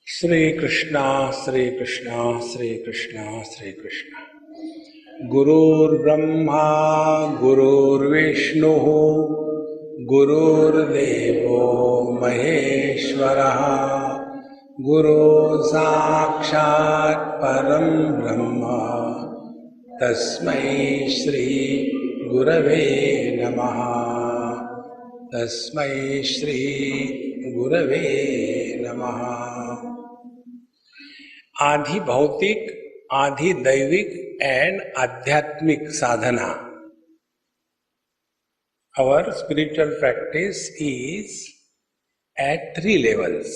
श्री कृष्णा श्री कृष्णा श्री कृष्णा श्री कृष्णा। गुरुर्ब्रह्मा गुरुर्विष्णु गुरुर्देवो महेश्वरः गुरु साक्षात् परं ब्रह्म तस्मै श्री गुरवे नमः। तस्मै श्री गुरवे नमः। आधि भौतिक, आधि दैविक and आध्यात्मिक sadhana. Our spiritual practice is at 3 levels.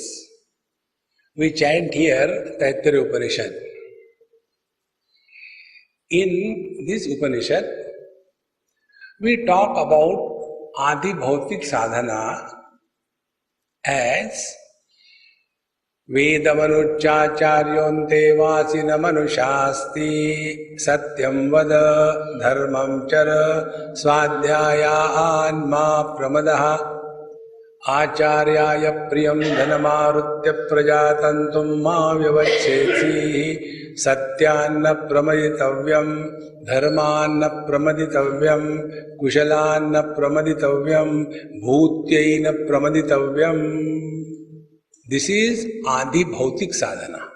We chant here Taittiriya Upanishad. In this Upanishad, we talk about Adi Bhautik Sadhana as वेदमनुच्चाचार्योऽन्ते वासिनमनुषास्ति सत्यं वद धर्मं चर स्वाध्यायान्मा प्रमदः आचार्याय प्रियं धनमारुत्य प्रजातन्तुं मा व्यवच्छेत्सीः सत्यान्न प्रमदितव्यं धर्मान्न प्रमदितव्यं कुशलान्न प्रमदितव्यं भूत्यैन प्रमदितव्यम्. This is Adi Bhautik Sadhana.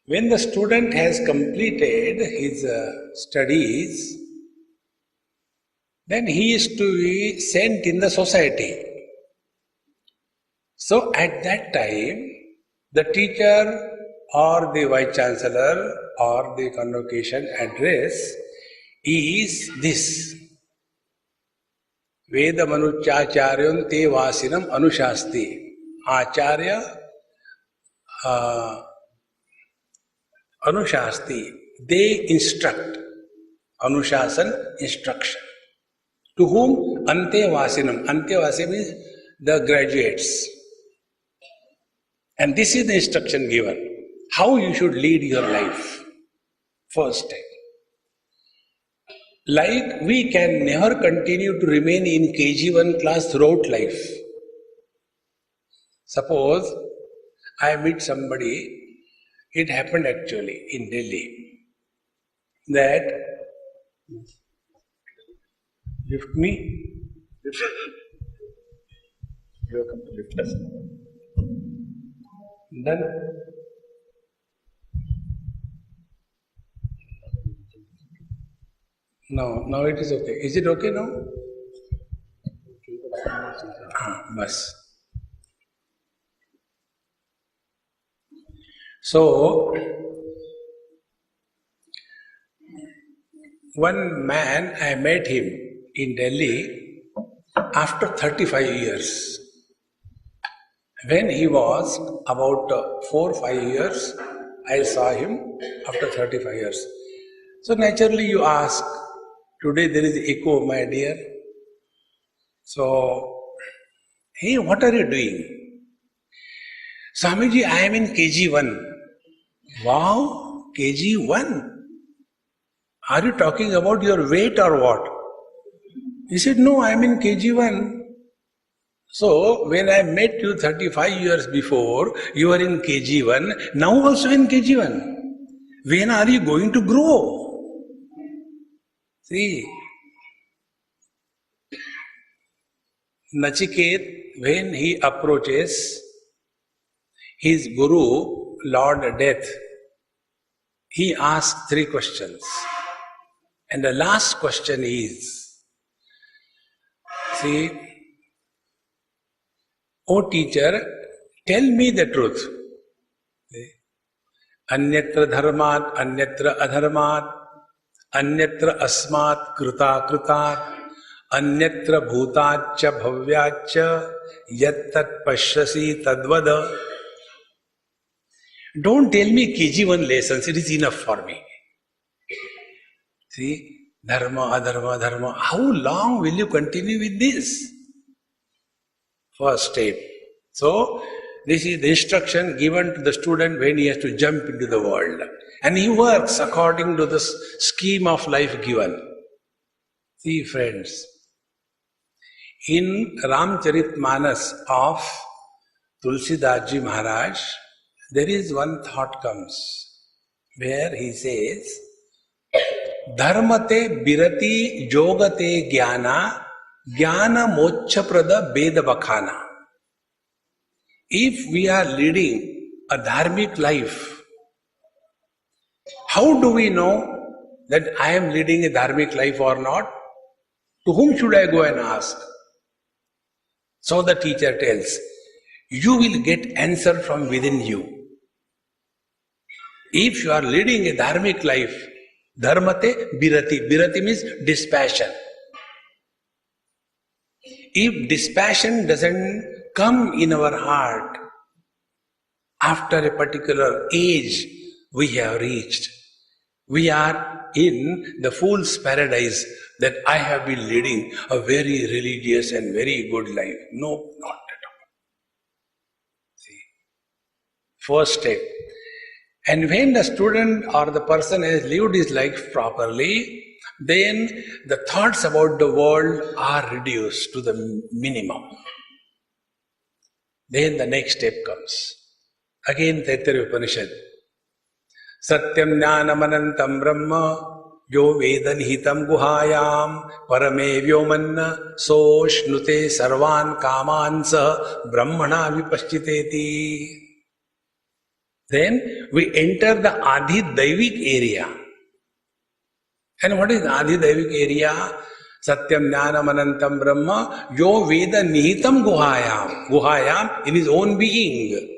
When the student has completed his studies, then he is to be sent in the society. So at that time, the teacher or the vice chancellor or the convocation address is this. वेद मनुच्चाचार्यों ते वासिनम अनुशास्ति. आचार्य अनुशास्ति. They instruct. Anushasan, instruction. To whom? Ante vasinam. Ante vasinam means the graduates. And this is the instruction given. How you should lead your life. First step. Like we can never continue to remain in KG1 class throughout life. Suppose I meet somebody, it happened actually in Delhi, that lift me. You have come to lift us. Done. No, now it is okay. Is it okay now? Bas. So, one man, I met him in Delhi after 35 years. When he was about 4 or 5 years, I saw him after 35 years. So naturally you ask, today there is echo, my dear. So, hey, what are you doing? Swamiji, I am in KG1. Wow, KG1? Are you talking about your weight or what? He said, no, I am in KG1. So, when I met you 35 years before, you were in KG1, now also in KG1. When are you going to grow? See, Nachiket, when he approaches his Guru, Lord Death, he asks 3 questions. And the last question is, see, O teacher, tell me the truth. Anyatra dharmat, anyatra adharmat, anyatra asmat krita kritat, anyatra bhutaccha bhavyaccha, yattat pashyasi tadvada. Don't tell me KG1 lessons, it is enough for me. See, dharma, adharma, dharma. How long will you continue with this? First step. So, this is the instruction given to the student when he has to jump into the world. And he works according to the scheme of life given. See, friends, In Ramcharitmanas of Tulsidas Ji Maharaj, there is one thought comes where he says, Dharmate birati jogate jnana jnana mokshaprada veda vakhana. If we are leading a dharmic life, how do we know that I am leading a dharmic life or not? To whom should I go and ask? So the teacher tells, you will get answer from within you. If you are leading a dharmic life, dharmate birati. Birati means dispassion. If dispassion doesn't come in our heart, after a particular age we have reached, we are in the fool's paradise that I have been leading a very religious and very good life. No, not at all. See, first step. And when the student or the person has lived his life properly, then the thoughts about the world are reduced to the minimum. Then the next step comes. Again, Taittiriya Upanishad. Satyam jnanam anantam brahma yo veda nihitam guhayam parame vyomanna soshnute sarvan kaman sa brahmana vipaschiteti. Then we enter the Adhi-Daivik area. And what is Adhi-Daivik area? Satyam jnanam anantam brahma yo veda nihitam guhayam. Guhayam in his own being.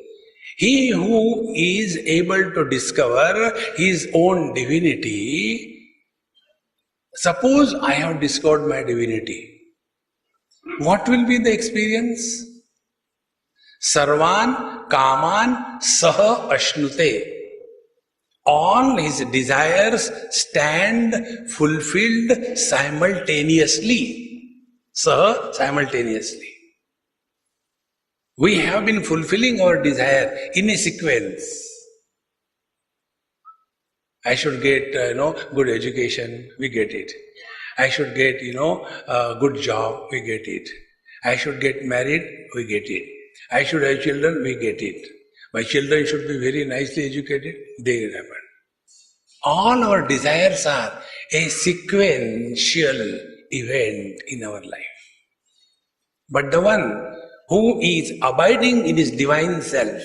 He who is able to discover his own divinity, suppose I have discovered my divinity, what will be the experience? Sarvan kaman saha ashnute. All his desires stand fulfilled simultaneously. Saha, simultaneously. We have been fulfilling our desire in a sequence. I should get, good education, we get it. I should get, a good job, we get it. I should get married, we get it. I should have children, we get it. My children should be very nicely educated, they happen. All our desires are a sequential event in our life. But the one who is abiding in his divine self,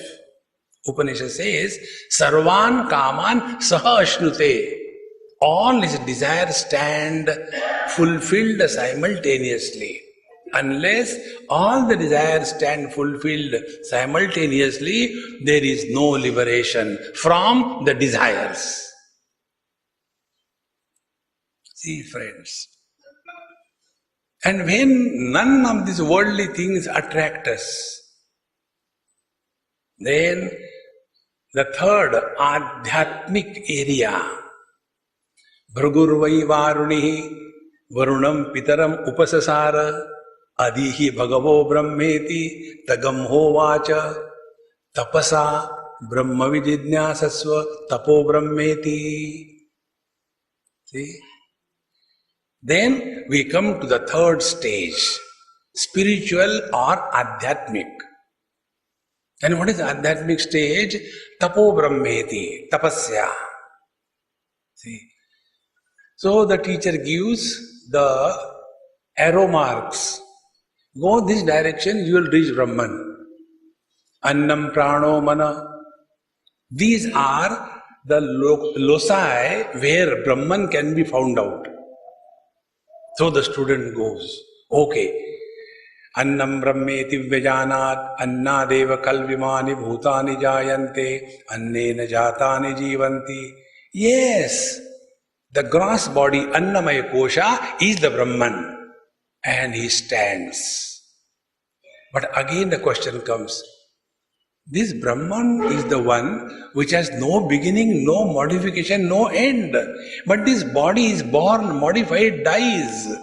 Upanishad says, Sarvan kaman saha ashnute. All his desires stand fulfilled simultaneously. Unless all the desires stand fulfilled simultaneously, there is no liberation from the desires. See, friends. And when none of these worldly things attract us, then the third adhyatmic area, Bhragurvai Varunihi Varunam Pitaram Upasasara Adihi Bhagavo Brahmeti Tagamho Vacha Tapasa Brahma Vijidnyasasva Tapo Brahmeti. See? Then we come to the third stage, spiritual or adhyatmic. And what is adhyatmic stage? Tapo Brahmeti, tapasya. See? So the teacher gives the arrow marks. Go this direction, you will reach Brahman. Annam prano mana. These are the loci where Brahman can be found out. So the student goes, okay, Annam Brahmeti Vyajanat, Annadeva Kalvimani Bhutani Jayante, Annena Jatani Jivanti. Yes, the gross body, Annamaya Kosha, is the Brahman. And he stands. But again the question comes, this Brahman is the one which has no beginning, no modification, no end. But this body is born, modified, dies.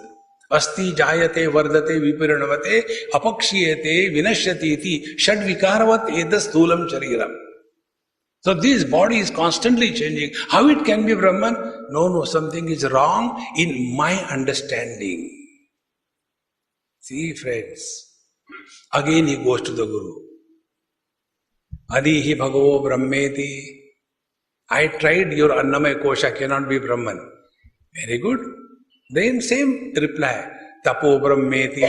Asti jayate vardate viparinavate apakshiyate vinashyati iti shadvikaravat edas thulam shariram. So this body is constantly changing. How it can be Brahman? No, something is wrong in my understanding. See, friends, again he goes to the Guru. Adihi bhagavo brahmeti. I tried your Annamaya Kosha cannot be Brahman. Very good. Then same reply. Tapo brahmeti.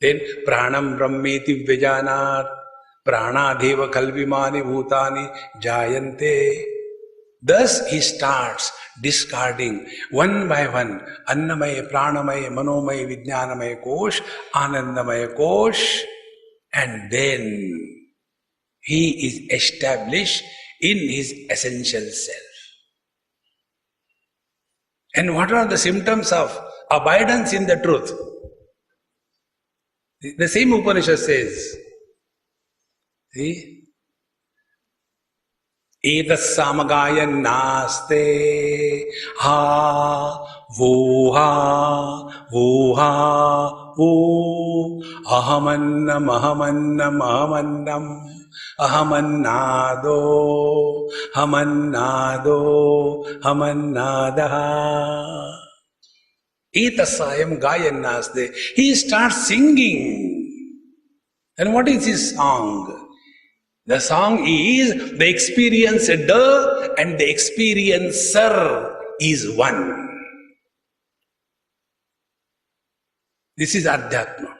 Then pranam brahmeti vyajanat. Pranadeva kalvimani bhutani jayante. Thus he starts discarding one by one Annamaya, Pranamaya, Manomaya, Vijnanamaya Kosh, Anandamaya Kosh, and then he is established in his essential self. And what are the symptoms of abidance in the truth? The same Upanishad says, see, Etas samagaya naste ha voha vo ahamannam ahamannam ahamannam ahamannado hamannadaha. Etasayam gayannaste. He starts singing. And what is his song? The song is the experiencer and the experiencer is one. This is Adhyatma.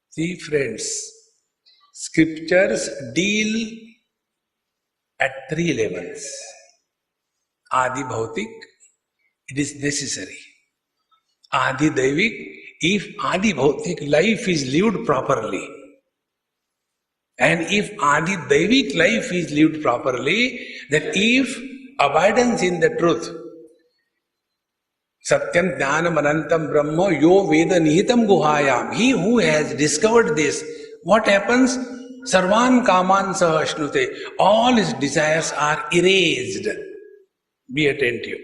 See, friends, scriptures deal at three levels. Adi Bhautik, it is necessary. Adi Daivik, if Adi Bhautik life is lived properly, and if Adi Daivik life is lived properly, that if abidance in the truth, Satyam Jnanam Anantam Brahma Yo Veda Nihitam Guhayam, he who has discovered this, what happens? Sarvan Kaman Sahashnute, all his desires are erased. Be attentive.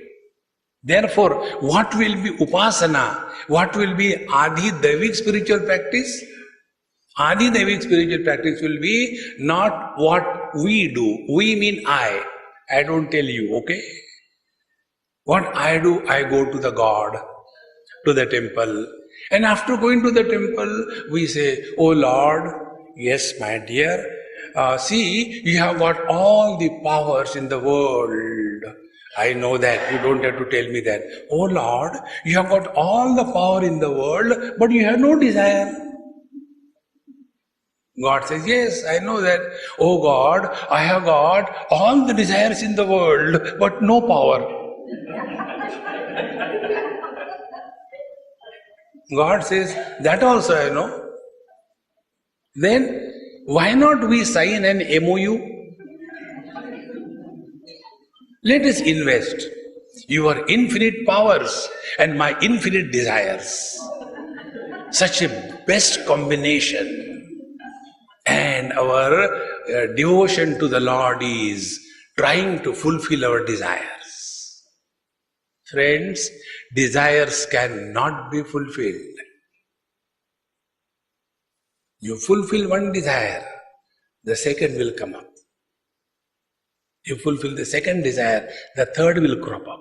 Therefore, what will be Upasana? What will be Adi Daivik spiritual practice? Adi Daivik spiritual practice will be not what we do. We mean I. I don't tell you, okay? What I do, I go to the God, to the temple. And after going to the temple, we say, Oh Lord, yes, my dear, see, you have got all the powers in the world. I know that, you don't have to tell me that. Oh Lord, you have got all the power in the world, but you have no desire. God says, yes, I know that. Oh God, I have got all the desires in the world, but no power. God says, that also I know. Then, why not we sign an MOU? Let us invest your infinite powers and my infinite desires. Such a best combination. And our devotion to the Lord is trying to fulfill our desires. Friends, desires cannot be fulfilled. You fulfill one desire, the second will come up. You fulfill the second desire, the third will crop up.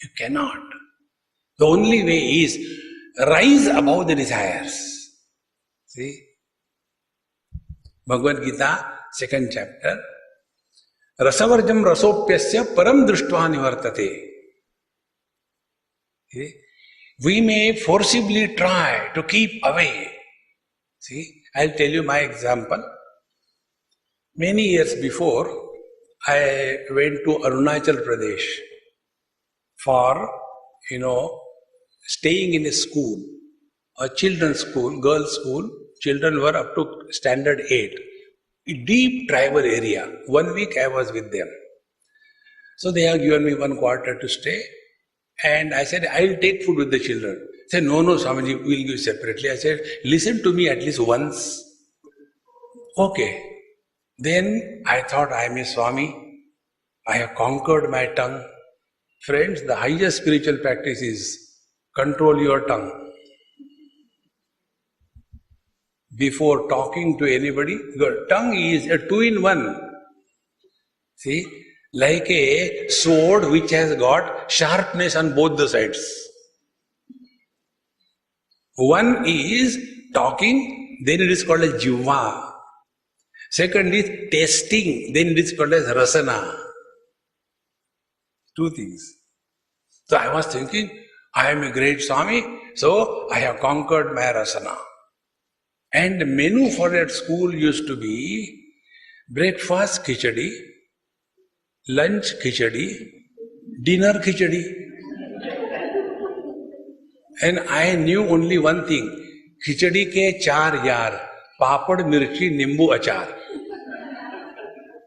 You cannot. The only way is rise above the desires. See? Bhagavad Gita, 2nd chapter. Rasavarjam rasopyasya param drishtva nivartate. See? We may forcibly try to keep away. See, I'll tell you my example. Many years before, I went to Arunachal Pradesh for, staying in a school, a children's school, girls' school. Children were up to standard 8. A deep tribal area. 1 week I was with them. So they have given me 1 quarter to stay. And I said, I'll take food with the children. They said, no, Swamiji, we'll give separately. I said, listen to me at least once. Okay. Then I thought, I am a Swami. I have conquered my tongue. Friends, the highest spiritual practice is control your tongue. Before talking to anybody, your tongue is a 2-in-1. See, like a sword which has got sharpness on both the sides. One is talking, then it is called as jivva. Second is tasting, then it is called as rasana. Two things. So I was thinking, I am a great Swami, so I have conquered my rasana. And the menu for that school used to be breakfast khichdi, lunch khichdi, dinner khichdi. And I knew only one thing, khichdi ke char yaar, papad, mirchi, nimbu, achar.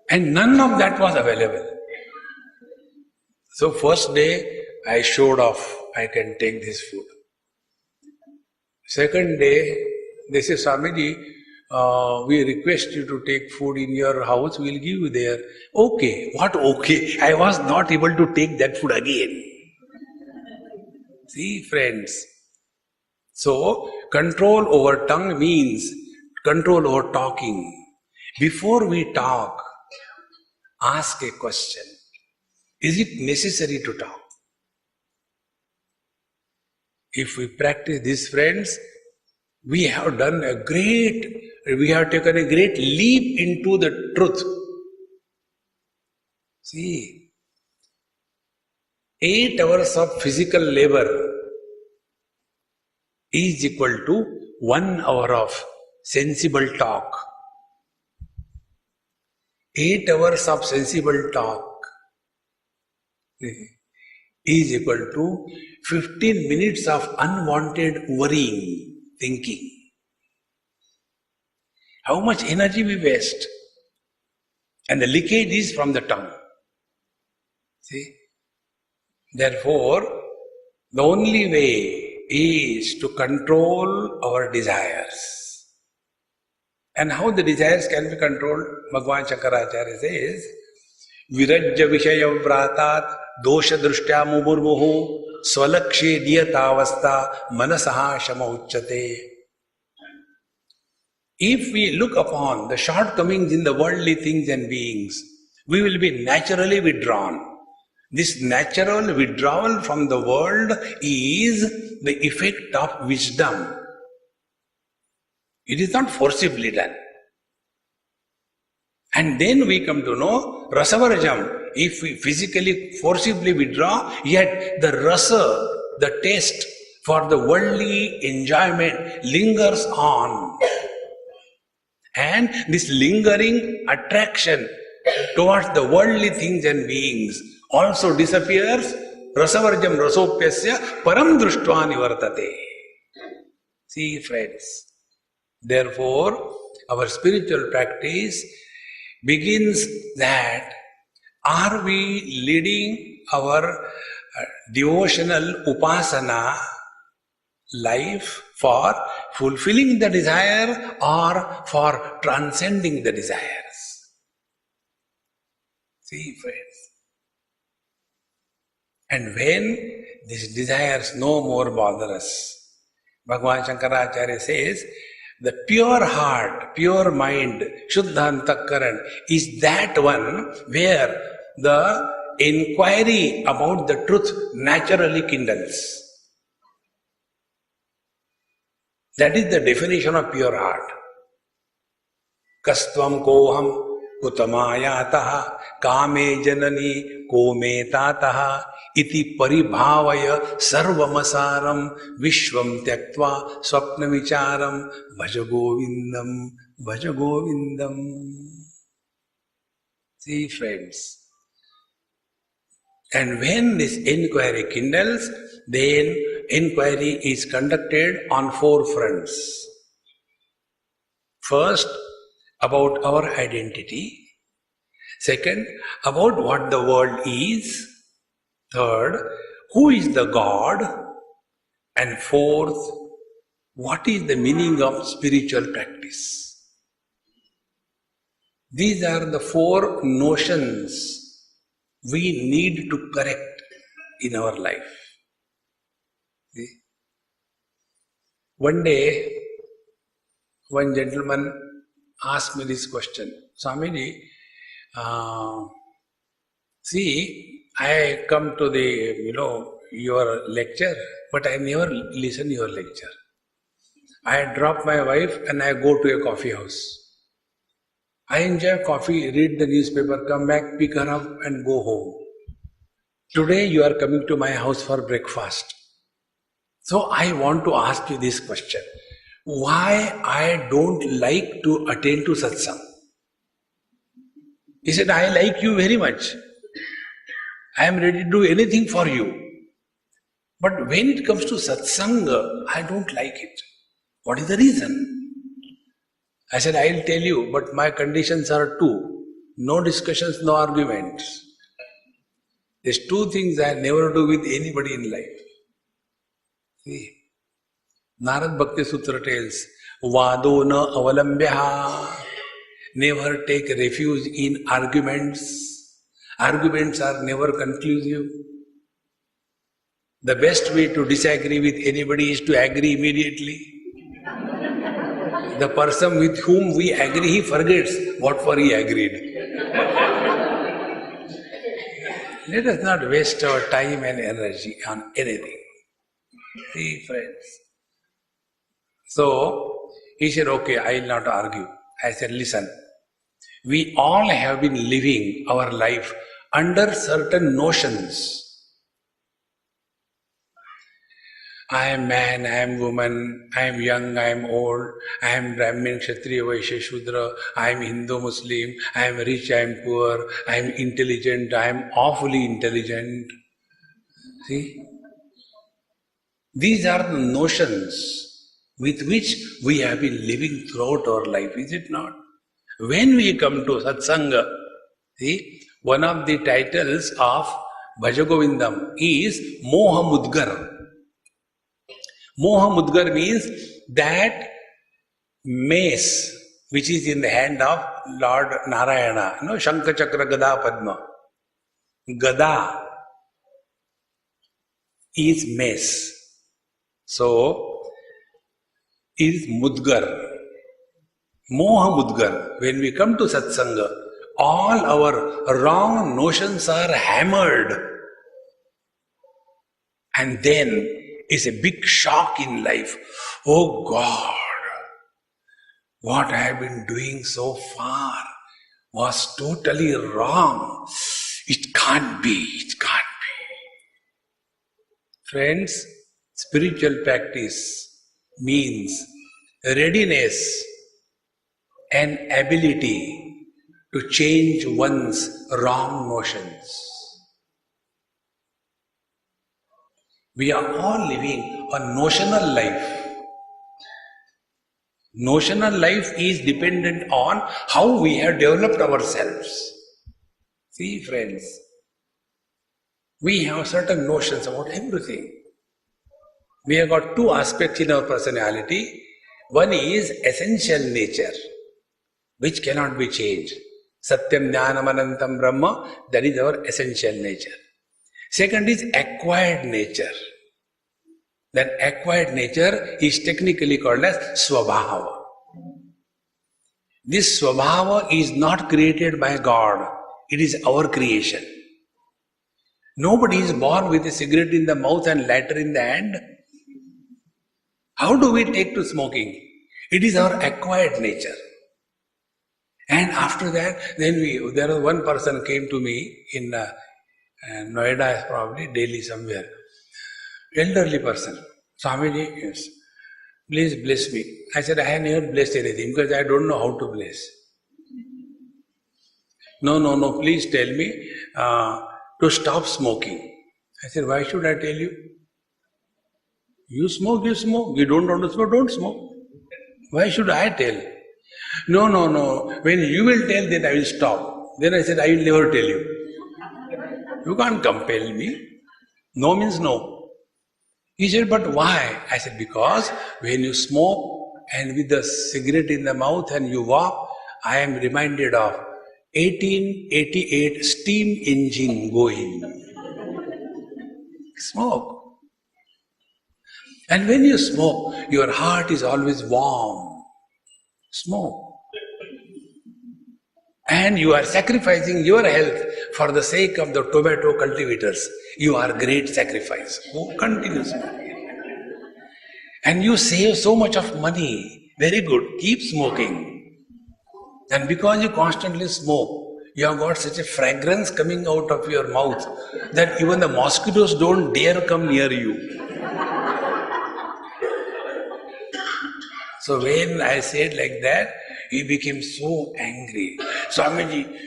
And none of that was available. So first day I showed off, I can take this food. Second day, they say, Swamiji, we request you to take food in your house, we'll give you there. Okay, what okay? I was not able to take that food again. See, friends. So, control over tongue means control over talking. Before we talk, ask a question. Is it necessary to talk? If we practice this, friends, we have taken a great leap into the truth. See, 8 hours of physical labor is equal to 1 hour of sensible talk. 8 hours of sensible talk is equal to 15 minutes of unwanted worrying, thinking. How much energy we waste? And the leakage is from the tongue. See? Therefore, the only way is to control our desires. And how the desires can be controlled? Bhagavan Shankaracharya says, Virajya Vishaya Vratat Dosha Drushtya Mumurmuhu Swalakshe Diyatavastha Manasaha Shama Uchyate. If we look upon the shortcomings in the worldly things and beings, we will be naturally withdrawn. This natural withdrawal from the world is the effect of wisdom. It is not forcibly done. And then we come to know rasavarajam. If we physically forcibly withdraw, yet the rasa, the taste for the worldly enjoyment lingers on. And this lingering attraction towards the worldly things and beings also disappears. Rasavarjam rasopyasya param drushtva nivartate. See, friends. Therefore, our spiritual practice begins that are we leading our devotional upasana life for fulfilling the desire or for transcending the desires? See, friends. And when these desires no more bother us, Bhagavan Shankaracharya says, the pure heart, pure mind, Shuddha Antakaran, is that one where the inquiry about the truth naturally kindles. That is the definition of pure heart. Kastvam koham utamayataha kame janani kome tataha iti paribhavaya sarvamasaram vishvam tyaktva swapna vicharam bhaja govindam. See, friends. And when this inquiry kindles, then inquiry is conducted on 4 fronts. First, about our identity. Second, about what the world is. Third, who is the God? And fourth, what is the meaning of spiritual practice? These are the 4 notions we need to correct in our life. See? One day, one gentleman asked me this question, Swamiji, see, I come to the, your lecture, but I never listen your lecture. I drop my wife and I go to a coffee house. I enjoy coffee, read the newspaper, come back, pick her up and go home. Today you are coming to my house for breakfast. So I want to ask you this question. Why I don't like to attend to satsang? He said, I like you very much. I am ready to do anything for you. But when it comes to satsang, I don't like it. What is the reason? I said, I'll tell you, but my conditions are two. No discussions, no arguments. There's two things I never do with anybody in life. See, Narad Bhakti Sutra tells, Vado na avalambyaha. Never take refuge in arguments. Arguments are never conclusive. The best way to disagree with anybody is to agree immediately. The person with whom we agree, he forgets what for he agreed. Let us not waste our time and energy on anything. See, friends. So, he said, okay, I will not argue. I said, listen, we all have been living our life under certain notions. I am man, I am woman, I am young, I am old, I am Brahmin, Kshatriya, Vaishya, Shudra, I am Hindu, Muslim, I am rich, I am poor, I am intelligent, I am awfully intelligent. See? These are the notions with which we have been living throughout our life, is it not? When we come to satsanga, see, one of the titles of Bhajagovindam is Moha Mudgar. Moha Mudgar means that mace which is in the hand of Lord Narayana, Shankha Chakra Gada Padma. Gada is mace. So, is Mudgar. Moha Mudgar. When we come to satsanga, all our wrong notions are hammered. And then is a big shock in life. Oh God, what I have been doing so far was totally wrong. It can't be, it can't be. Friends, spiritual practice means readiness and ability to change one's wrong notions. We are all living a notional life. Notional life is dependent on how we have developed ourselves. See, friends, we have certain notions about everything. We have got two aspects in our personality. One is essential nature, which cannot be changed. Satyam Jnanam Anantam Brahma, that is our essential nature. Second is acquired nature. That acquired nature is technically called as Swabhava. This Swabhava is not created by God. It is our creation. Nobody is born with a cigarette in the mouth and lighter in the hand. How do we take to smoking? It is our acquired nature. And after that, then there was one person came to me in Noida, probably Delhi somewhere. Elderly person. Swamiji, yes, please bless me. I said, I have never blessed anything because I don't know how to bless. No, please tell me to stop smoking. I said, why should I tell you? You smoke, you smoke. You don't want to smoke, don't smoke. Why should I tell? No. When you will tell, then I will stop. Then I said, I will never tell you. You can't compel me. No means no. He said, but why? I said, because when you smoke and with the cigarette in the mouth and you walk, I am reminded of 1888 steam engine going. Smoke. And when you smoke, your heart is always warm. Smoke. And you are sacrificing your health for the sake of the tomato cultivators. You are great sacrifice. Who continues? And you save so much of money. Very good. Keep smoking. And because you constantly smoke, you have got such a fragrance coming out of your mouth that even the mosquitoes don't dare come near you. So when I said like that, he became so angry. Swamiji,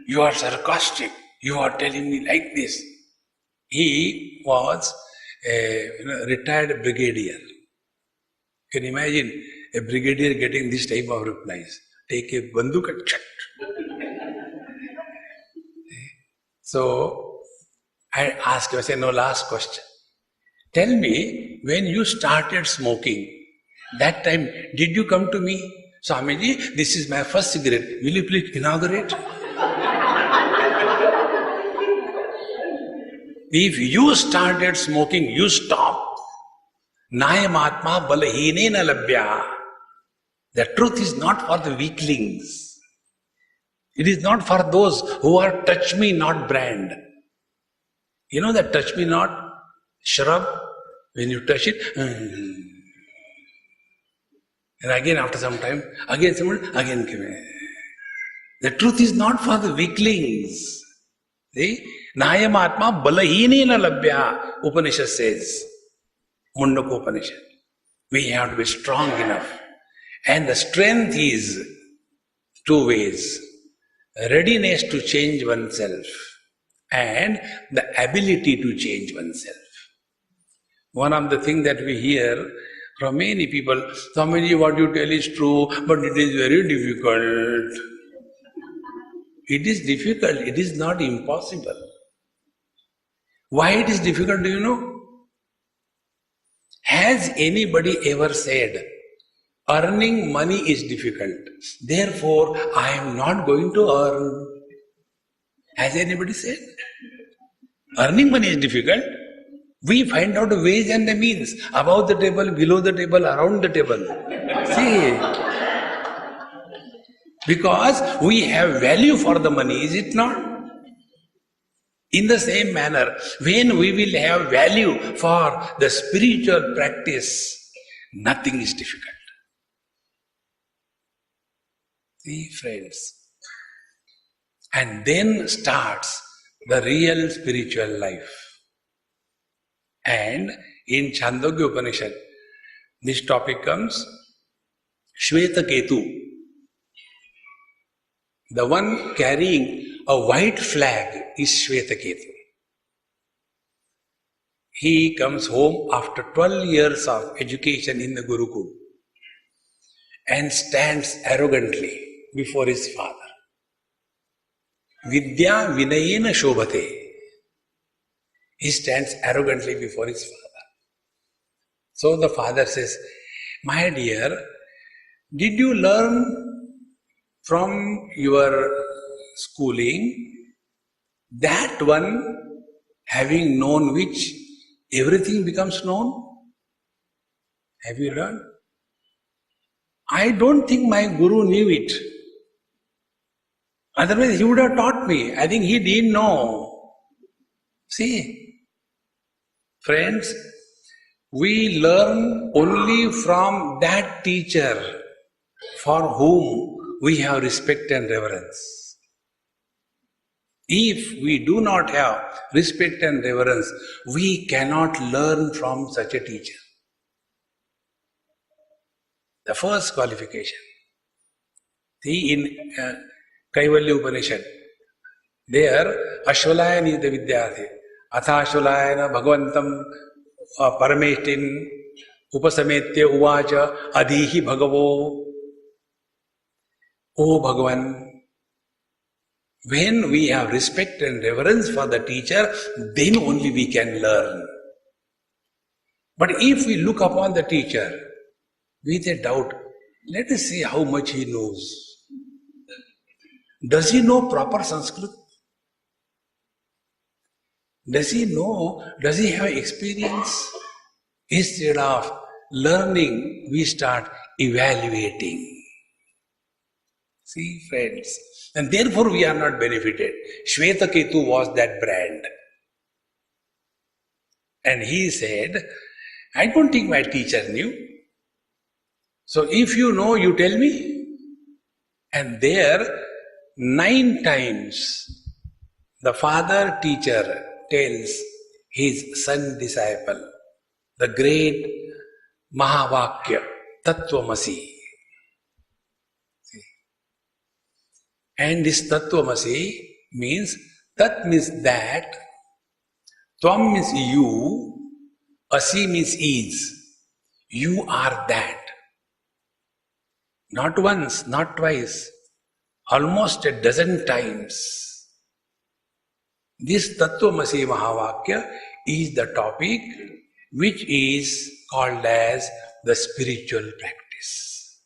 you are sarcastic. You are telling me like this. He was a retired brigadier. You can imagine a brigadier getting this type of replies. Take a banduk and chat. So I asked him, I said, no, last question. Tell me, when you started smoking, that time, did you come to me? Swamiji, this is my first cigarette. Will you please inaugurate? If you started smoking, you stop. Nayam atma balahine labhya. The truth is not for the weaklings. It is not for those who are touch me not brand. You know that touch me not shrub? When you touch it, and again after some time, again someone, again come. The truth is not for the weaklings. See? Nayam atma balahine labhya, Upanishad says. Mundaka Upanishad. We have to be strong enough. And the strength is two ways. Readiness to change oneself and the ability to change oneself. One of the things that we hear from many people, Swamiji, what you tell is true, but it is very difficult. It is difficult, it is not impossible. Why it is difficult, do you know? Has anybody ever said, earning money is difficult, therefore I am not going to earn? Has anybody said? Earning money is difficult. We find out the ways and the means, above the table, below the table, around the table. See, because we have value for the money, is it not? In the same manner, when we will have value for the spiritual practice, nothing is difficult. See, friends. And then starts the real spiritual life. And in Chandogya Upanishad, this topic comes, Shvetaketu. The one carrying a white flag is Shvetaketu. He comes home after 12 years of education in the Gurukul and stands arrogantly before his father. Vidya vinayena shobhate. He stands arrogantly before his father. So the father says, my dear, did you learn from your schooling that one having known which everything becomes known? Have you learned? I don't think my guru knew it. Otherwise he would have taught me. I think he didn't know. See, friends, we learn only from that teacher for whom we have respect and reverence. If we do not have respect and reverence, we cannot learn from such a teacher. The first qualification. See, in Kaivalya Upanishad, there Ashvalayana is the Vidyarthi. Atha Ashvalayana Bhagavantam Parameshtin Upasametya Uvacha Adhihi Bhagavo. O Bhagavan, when we have respect and reverence for the teacher, then only we can learn. But if we look upon the teacher with a doubt, let us see how much he knows. Does he know proper Sanskrit? Does he know, does he have experience? Instead of learning, we start evaluating. See, friends, and therefore we are not benefited. Shvetaketu was that brand. And he said, I don't think my teacher knew. So if you know, you tell me. And there, 9 times, the father teacher tells his son disciple, the great Mahavakya, Tattvamasi. And this Tattvamasi means, Tat means that, Tvam means you, Asi means is. You are that. Not once, not twice, almost a dozen times. This Tattvamasi Mahavakya is the topic which is called as the spiritual practice.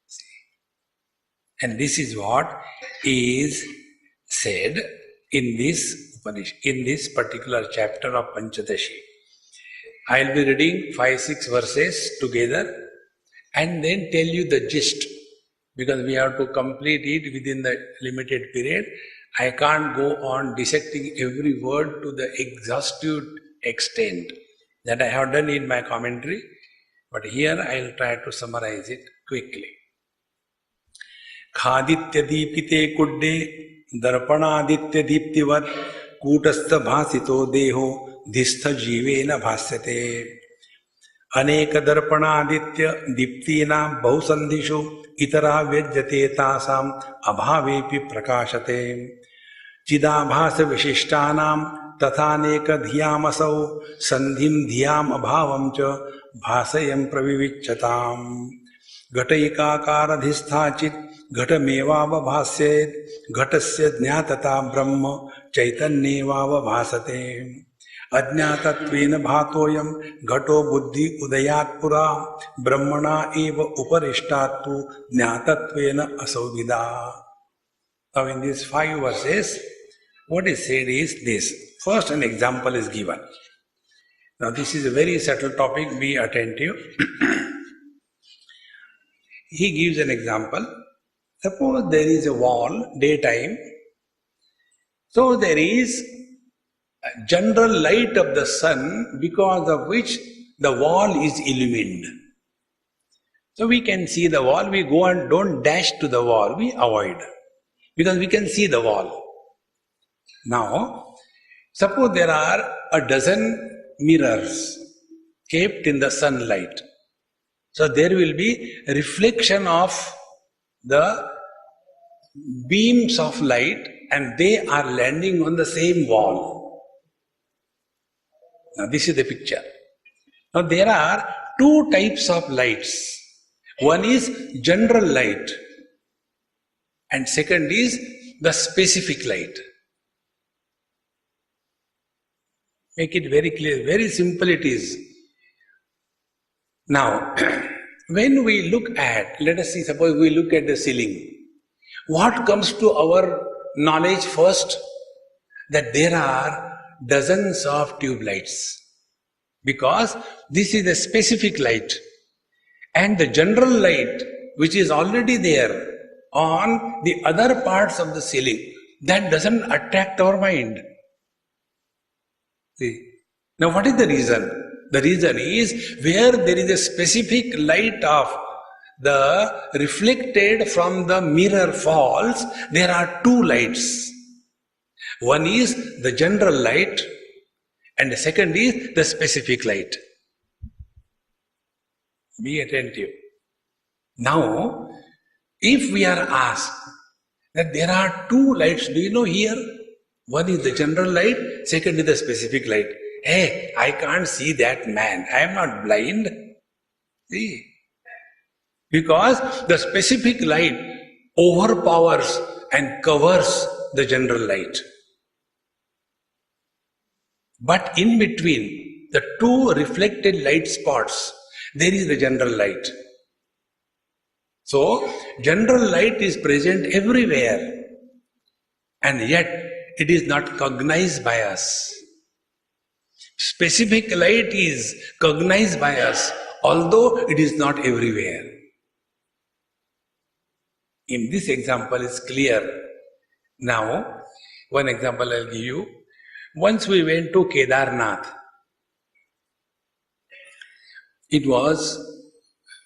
See? And this is what is said in this Upanishad, in this particular chapter of Panchadashi. I will be reading 5-6 verses together and then tell you the gist, because we have to complete it within the limited period. I can't go on dissecting every word to the exhaustive extent that I have done in my commentary, but here I will try to summarize it quickly. Khaditya deepite kudde darpanaditya deeptivat kutastha bhasito deho distha jivena bhasyate. अनेक दर्पणादित्य दीप्तीनां बहुसंधिषु इतरा व्यज्यते तासाम अभावेपि प्रकाशते चिदाभास विशिष्टानां तथानेक धियामसौ संधिं धियाम अभावं च भासयं प्रविविच्यताम् घटैकाकारधिष्ठाचित् घटमेवावभास्येत् घटस्य ज्ञातता ब्रह्म चैतन्येवावभासते अज्ञातत्वेन भातोयम घटो बुद्धि उदयात् पुरा ब्रह्मणा एव उपरिष्टात्तु ज्ञातत्वेन असौविदा. Now in these 5 verses, what is said is this. First an example is given. Now this is a very subtle topic, be attentive. He gives an example. Suppose there is a wall, daytime. So there is general light of the sun, because of which the wall is illumined. So we can see the wall, we go and don't dash to the wall, we avoid, because we can see the wall. Now, suppose there are a dozen mirrors kept in the sunlight. So there will be reflection of the beams of light and they are landing on the same wall. Now this is the picture. Now there are 2 types of lights. One is general light and second is the specific light. Make it very clear, very simple it is. Now, when we look at, let us see, suppose we look at the ceiling. What comes to our knowledge first? That there are dozens of tube lights, because this is a specific light, and the general light which is already there on the other parts of the ceiling, that doesn't attract our mind. See? Now what is the reason? The reason is, where there is a specific light of the reflected from the mirror falls, there are 2 lights. One is the general light and the second is the specific light. Be attentive. Now, if we are asked that there are 2 lights, do you know here? One is the general light, second is the specific light. Hey, I can't see that man. I am not blind. See? Because the specific light overpowers and covers the general light. But in between the 2 reflected light spots, there is the general light. So, general light is present everywhere, and yet it is not cognized by us. Specific light is cognized by us, although it is not everywhere. In this example is clear. Now, one example I'll give you. Once we went to Kedarnath. It was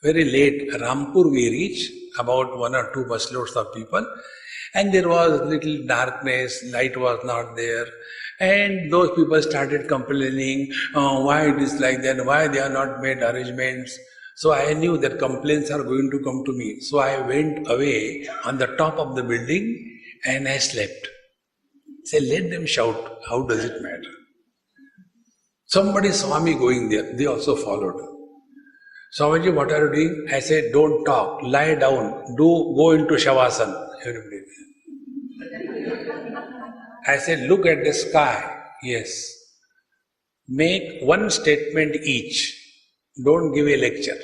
very late. Rampur we reached, about 1 or 2 busloads of people, and there was little darkness, light was not there, and those people started complaining, why it is like that, why they are not made arrangements. So I knew that complaints are going to come to me. So I went away on the top of the building and I slept. Say, let them shout, how does it matter? Somebody saw me going there, they also followed. Swamiji, what are you doing? I said, don't talk, lie down, go into Shavasana. Everybody. I said, look at the sky. Yes. Make one statement each. Don't give a lecture.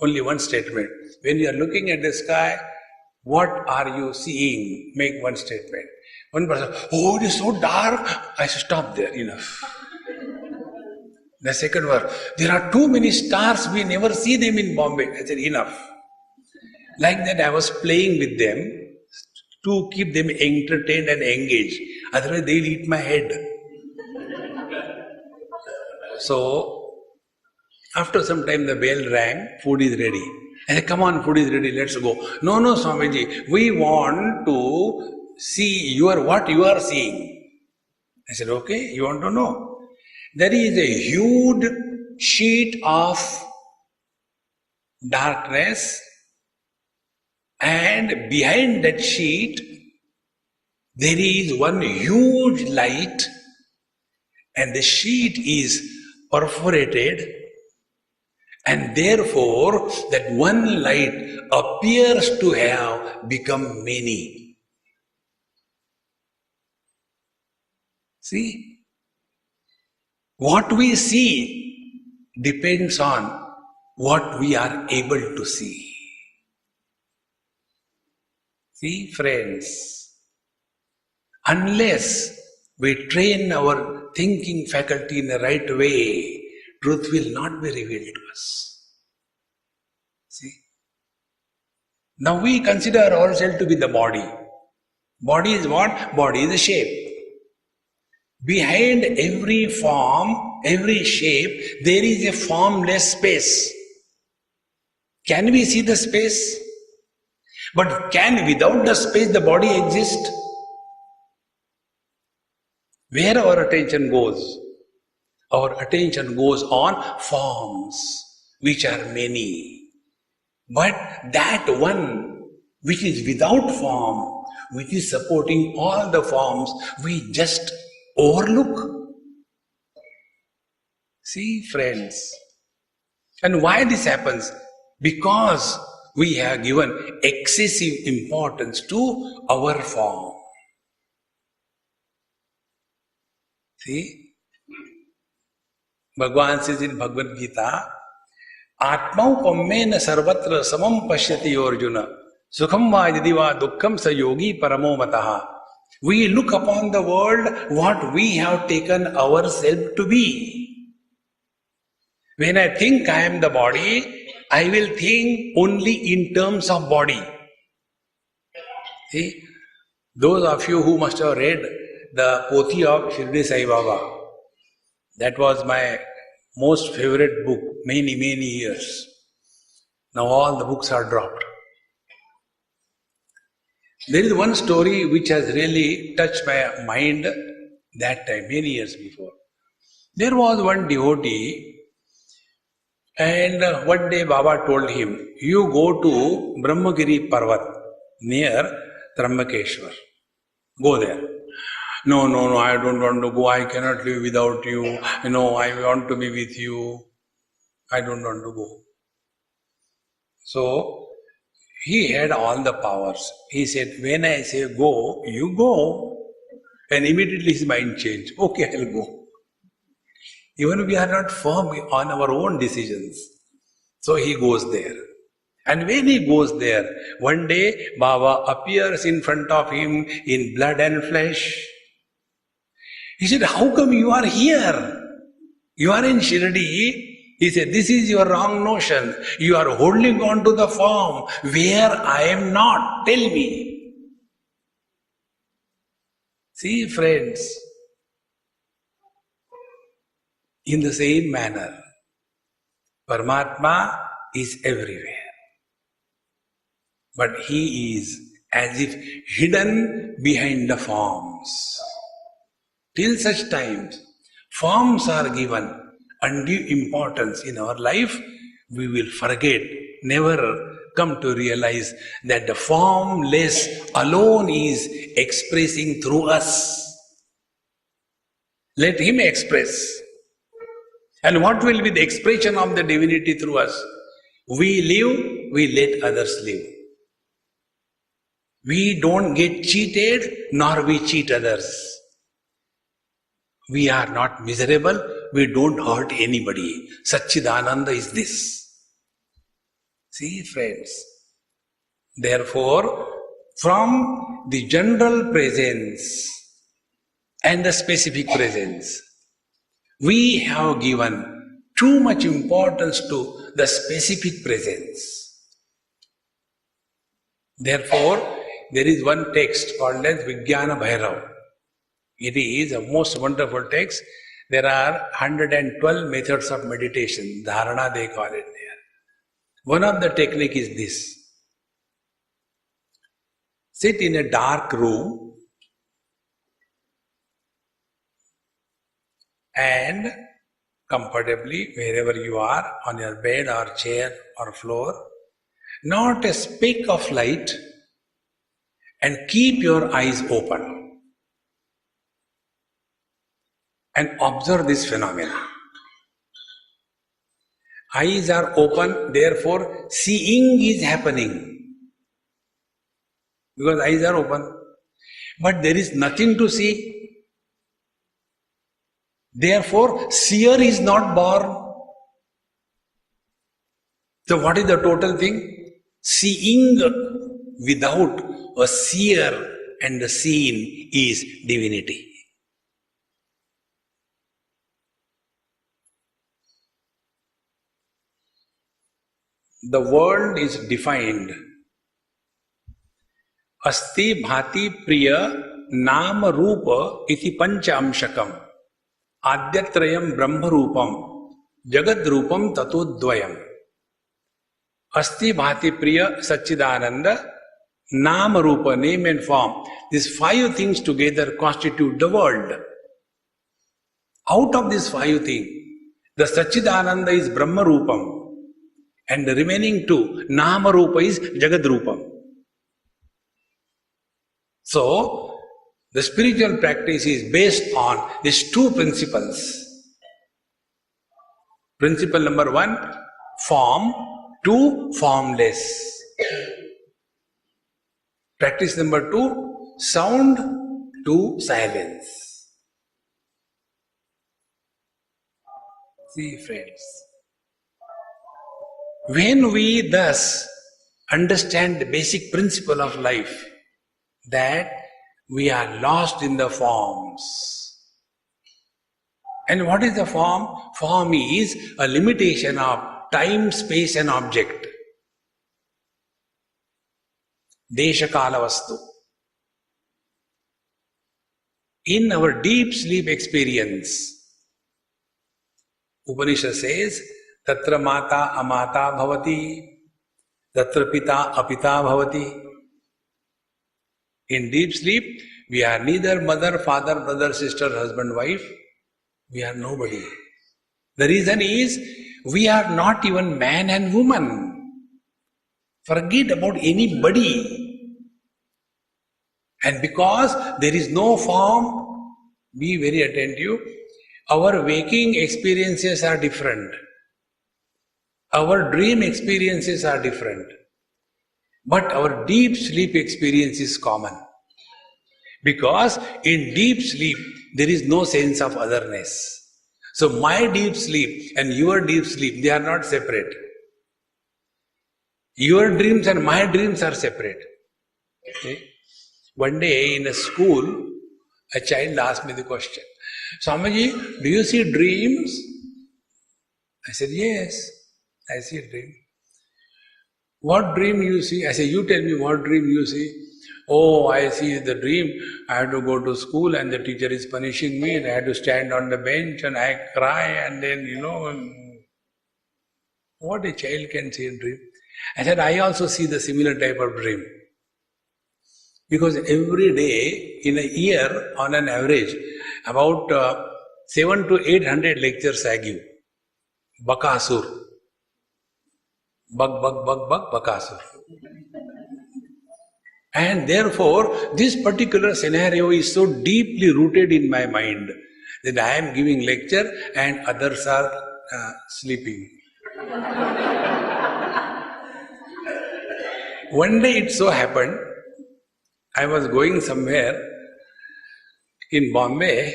Only one statement. When you are looking at the sky, what are you seeing? Make one statement. One person, oh, it is so dark. I said, stop there, enough. The second one, there are too many stars, we never see them in Bombay. I said, enough. Like that, I was playing with them to keep them entertained and engaged. Otherwise, they'll eat my head. So, after some time, the bell rang, food is ready. I said, come on, food is ready, let's go. No, Swamiji, we want to see what you are seeing. I said, okay, you want to know? There is a huge sheet of darkness, and behind that sheet there is one huge light, and the sheet is perforated, and therefore that one light appears to have become many. See? What we see depends on what we are able to see. See, friends, unless we train our thinking faculty in the right way, truth will not be revealed to us. See? Now we consider ourselves to be the body. Body is what? Body is a shape. Behind every form, every shape, there is a formless space. Can we see the space? But can without the space the body exist? Where our attention goes? Our attention goes on forms, which are many. But that one which is without form, which is supporting all the forms, we just overlook. See, friends. And why this happens? Because we have given excessive importance to our form. See? Bhagavan says in Bhagavad Gita, Atmaupamena sarvatra samam pashyati Arjuna, sukham va yadi va dukkham sa yogi paramo mataha. We look upon the world what we have taken ourselves to be. When I think I am the body, I will think only in terms of body. See, those of you who must have read the Pothi of Shirdi Sai Baba, that was my most favorite book, many years. Now all the books are dropped. There is one story which has really touched my mind that time, many years before. There was one devotee, and one day Baba told him, you go to Brahmagiri Parvat near Trambakeshwar. Go there. No, I don't want to go. I cannot live without you. No, I want to be with you. I don't want to go. So, he had all the powers. He said, when I say go, you go. And immediately his mind changed. Okay, I'll go. Even we are not firm on our own decisions. So he goes there. And when he goes there, one day Baba appears in front of him in blood and flesh. He said, how come you are here? You are in Shirdi. He said, this is your wrong notion. You are holding on to the form where I am not. Tell me. See, friends, in the same manner, Paramatma is everywhere. But he is as if hidden behind the forms. Till such times, forms are given undue importance in our life, we will forget, never come to realize that the formless alone is expressing through us. Let him express. And what will be the expression of the divinity through us? We live, we let others live. We don't get cheated, nor we cheat others. We are not miserable, we don't hurt anybody. Satchidananda is this. See, friends. Therefore, from the general presence and the specific presence, we have given too much importance to the specific presence. Therefore, there is one text called as Vijnana Bhairav. It is a most wonderful text. There are 112 methods of meditation. Dharana they call it there. One of the technique is this. Sit in a dark room and comfortably, wherever you are, on your bed or chair or floor, not a speck of light, and keep your eyes open and observe this phenomena. Eyes are open, therefore seeing is happening. Because eyes are open. But there is nothing to see. Therefore, seer is not born. So what is the total thing? Seeing without a seer and the seen is divinity. The world is defined. Asti bhati priya nama rupa iti pancha amshakam adyatrayam brahma rupam jagad rupam tatodvayam. Asti bhati priya Satchidananda nama rupa, name and form. These five things together constitute the world. Out of these five things, the Satchidananda is Brahma Rupam. And the remaining two, Nama Rupa is Jagad Rupam. So, the spiritual practice is based on these two principles. Principle number one, form. Two, formless. Practice number two, sound. Two, silence. See, friends. When we thus understand the basic principle of life, that we are lost in the forms. And what is the form? Form is a limitation of time, space and object. Desha kala vastu. In our deep sleep experience, Upanishad says, Tatra mata amata bhavati, tatra pita apita bhavati. In deep sleep, we are neither mother, father, brother, sister, husband, wife. We are nobody. The reason is, we are not even man and woman. Forget about anybody. And because there is no form, be very attentive, our waking experiences are different. Our dream experiences are different. But our deep sleep experience is common. Because in deep sleep, there is no sense of otherness. So my deep sleep and your deep sleep, they are not separate. Your dreams and my dreams are separate. Okay? One day in a school, a child asked me the question, Swamiji, do you see dreams? I said, yes, I see a dream. What dream you see? I said, you tell me what dream you see. Oh, I see the dream. I have to go to school and the teacher is punishing me and I have to stand on the bench and I cry and then, What a child can see in dream. I said, I also see the similar type of dream. Because every day in a year, on an average, about 7 to 800 lectures I give. Bakasur. Bakasur. And therefore, this particular scenario is so deeply rooted in my mind that I am giving lecture and others are sleeping. One day it so happened, I was going somewhere in Bombay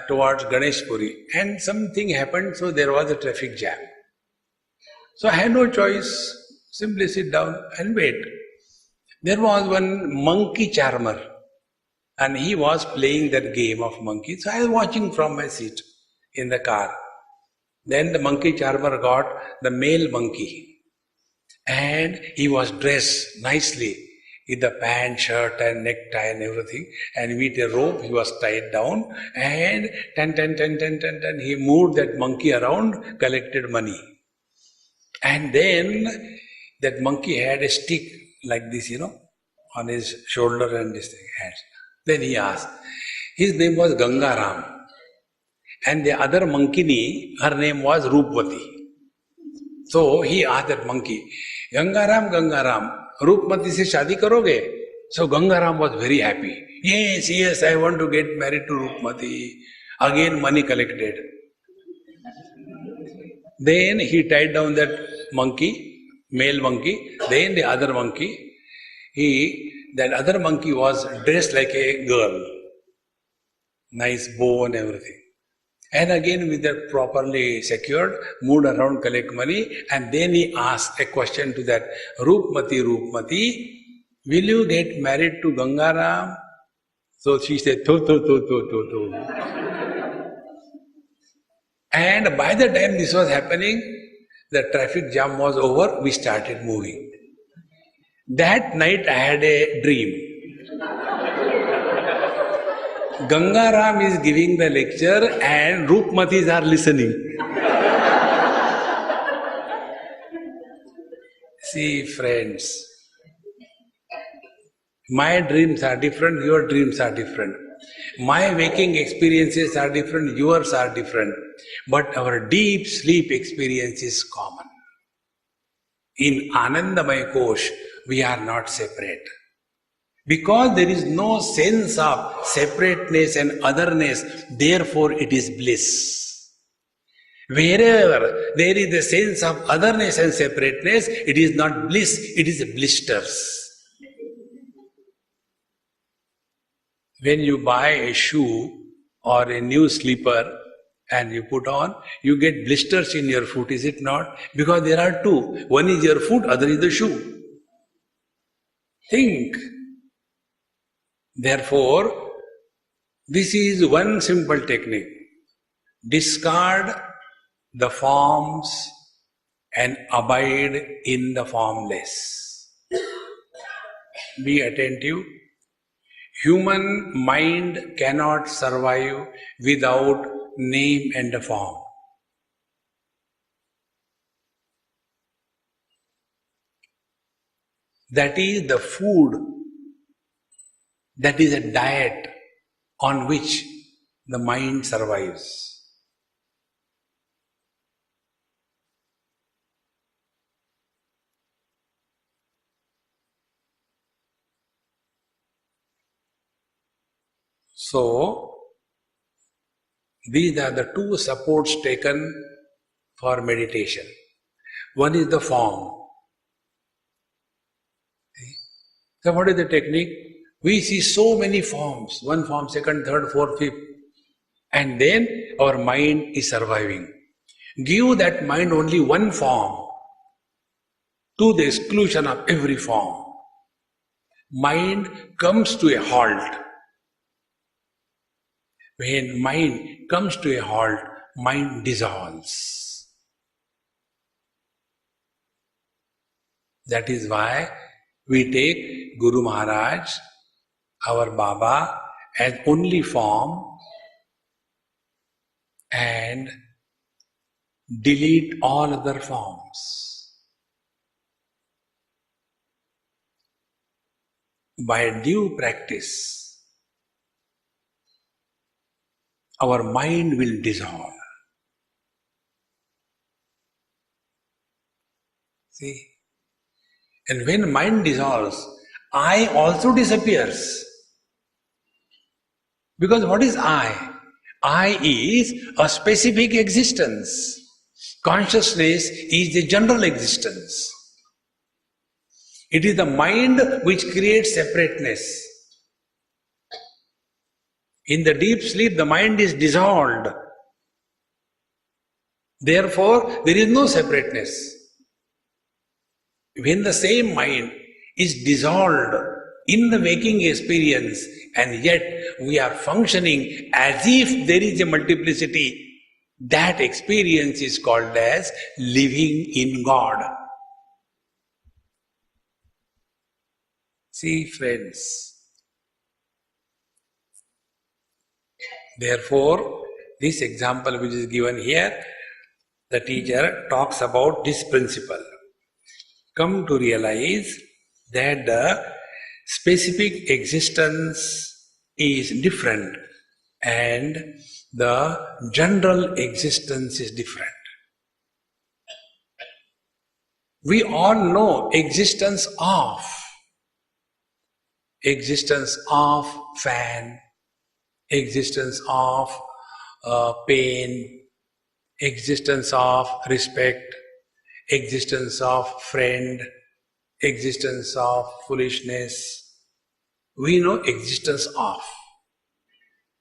towards Ganeshpuri, and something happened, so there was a traffic jam. So I had no choice, simply sit down and wait. There was one monkey charmer, and he was playing that game of monkey. So I was watching from my seat in the car. Then the monkey charmer got the male monkey, and he was dressed nicely with the pant, shirt and necktie and everything, and with a rope he was tied down, and he moved that monkey around, collected money. And then that monkey had a stick like this, on his shoulder and this thing, hands. Then he asked, his name was Gangaram, and the other monkey, her name was Roopmati. So he asked that monkey, Gangaram, Roopmati se shadi karoge? So Gangaram was very happy. Yes, I want to get married to Roopmati. Again money collected. Then he tied down that monkey, male monkey, then the other monkey. That other monkey was dressed like a girl. Nice bow and everything. And again with that properly secured, moved around, collect money, and then he asked a question to that Roopmati, will you get married to Gangaram? So she said, to. And by the time this was happening, the traffic jam was over, we started moving. That night I had a dream. Gangaram is giving the lecture and Roopmatis are listening. See, friends, my dreams are different, your dreams are different. My waking experiences are different, yours are different. But our deep sleep experience is common. In Anandamaya Kosh, we are not separate. Because there is no sense of separateness and otherness, therefore it is bliss. Wherever there is a sense of otherness and separateness, it is not bliss, it is blisters. When you buy a shoe or a new slipper and you put on, you get blisters in your foot, is it not? Because there are two. One is your foot, other is the shoe. Think. Therefore, this is one simple technique. Discard the forms and abide in the formless. Be attentive. Human mind cannot survive without name and form. That is the food, that is a diet on which the mind survives. So, these are the two supports taken for meditation. One is the form. So what is the technique? We see so many forms, one form, second, third, fourth, fifth, and then our mind is surviving. Give that mind only one form to the exclusion of every form. Mind comes to a halt. When mind comes to a halt, mind dissolves. That is why we take Guru Maharaj, our Baba, as only form, and delete all other forms. By due practice, our mind will dissolve. See? And when mind dissolves, I also disappears. Because what is I? I is a specific existence. Consciousness is the general existence. It is the mind which creates separateness. In the deep sleep, the mind is dissolved. Therefore, there is no separateness. When the same mind is dissolved in the waking experience, and yet we are functioning as if there is a multiplicity, that experience is called as living in God. See, friends. Therefore, this example which is given here, the teacher talks about this principle. Come to realize that the specific existence is different and the general existence is different. We all know existence of fan, existence of pain, existence of respect, existence of friend, existence of foolishness. We know existence of.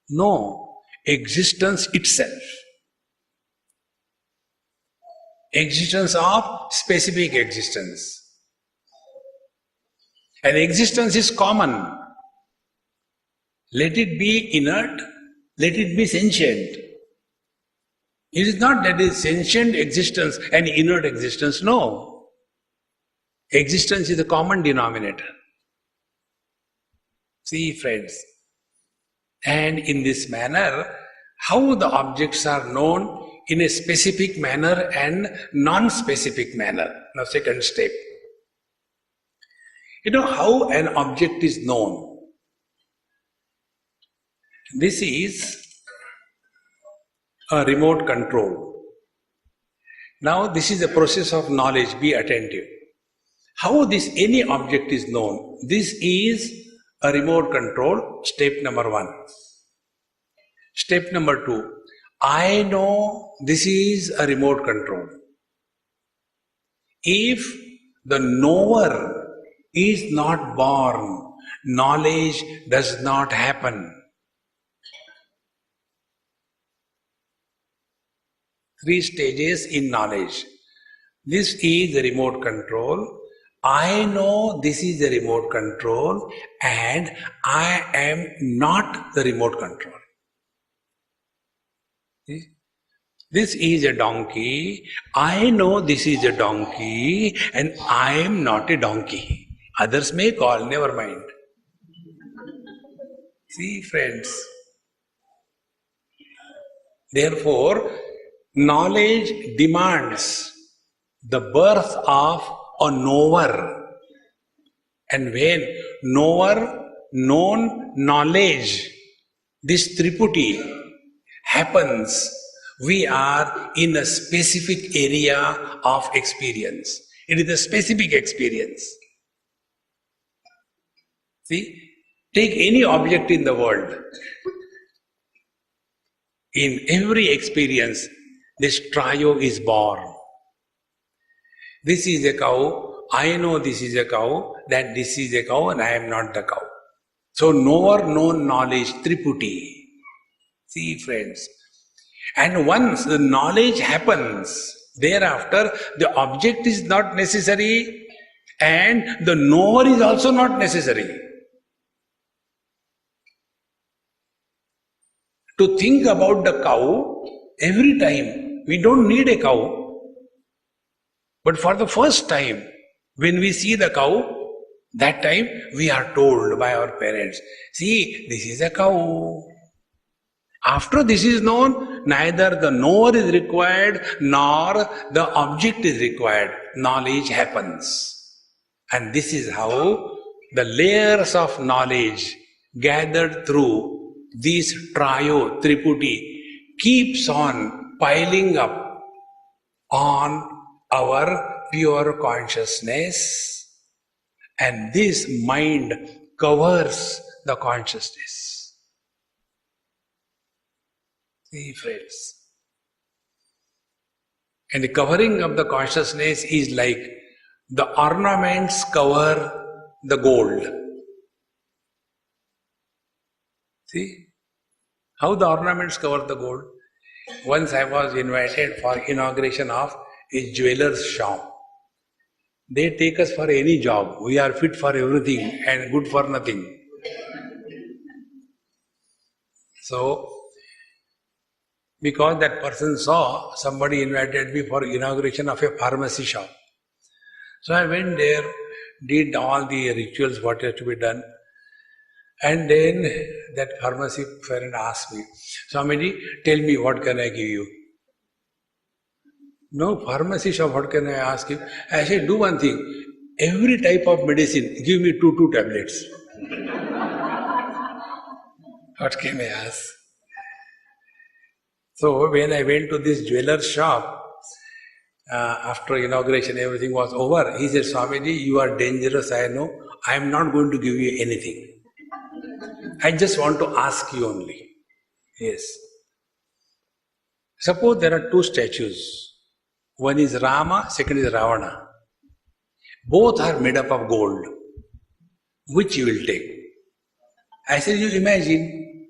No, existence itself. Existence of specific existence. And existence is common. Let it be inert, let it be sentient. It is not that it is sentient existence and inert existence, no. Existence is a common denominator. See, friends. And in this manner, how the objects are known in a specific manner and non-specific manner. Now, second step. You know how an object is known? This is a remote control. Now, this is a process of knowledge. Be attentive. How this any object is known? This is a remote control, step number 1. Step number 2, I know this is a remote control. If the knower is not born, knowledge does not happen. 3 stages in knowledge. This is the remote control. I know this is the remote control and I am not the remote control. See? This is a donkey. I know this is a donkey and I am not a donkey. Others may call, never mind. See, friends. Therefore, knowledge demands the birth of a knower. And when knower, known, knowledge, this triputi happens, we are in a specific area of experience. It is a specific experience. See, take any object in the world. In every experience, this trio is born. This is a cow, I know this is a cow, that this is a cow and I am not the cow. So knower, known, knowledge, triputi. See, friends. And once the knowledge happens, thereafter the object is not necessary and the knower is also not necessary. To think about the cow, every time we don't need a cow. But for the first time, when we see the cow, that time we are told by our parents, see, this is a cow. After this is known, neither the knower is required nor the object is required. Knowledge happens. And this is how the layers of knowledge gathered through this trio, Triputi, keeps on piling up on our pure consciousness, and this mind covers the consciousness. See, friends. And the covering of the consciousness is like the ornaments cover the gold. See how the ornaments cover the gold? Once I was invited for inauguration of a jeweler's shop. They take us for any job. We are fit for everything and good for nothing. So, because that person saw somebody invited me for inauguration of a pharmacy shop. So I went there, did all the rituals what has to be done. And then that pharmacy friend asked me, Swamiji, tell me what can I give you? No, pharmacy shop, what can I ask you? I said, do one thing. Every type of medicine, give me two tablets. What can I ask? So when I went to this jeweler's shop, after inauguration, everything was over. He said, Swamiji, you are dangerous, I know. I am not going to give you anything. I just want to ask you only. Yes. Suppose there are two statues. One is Rama, second is Ravana. Both are made up of gold. Which you will take? I said, you imagine.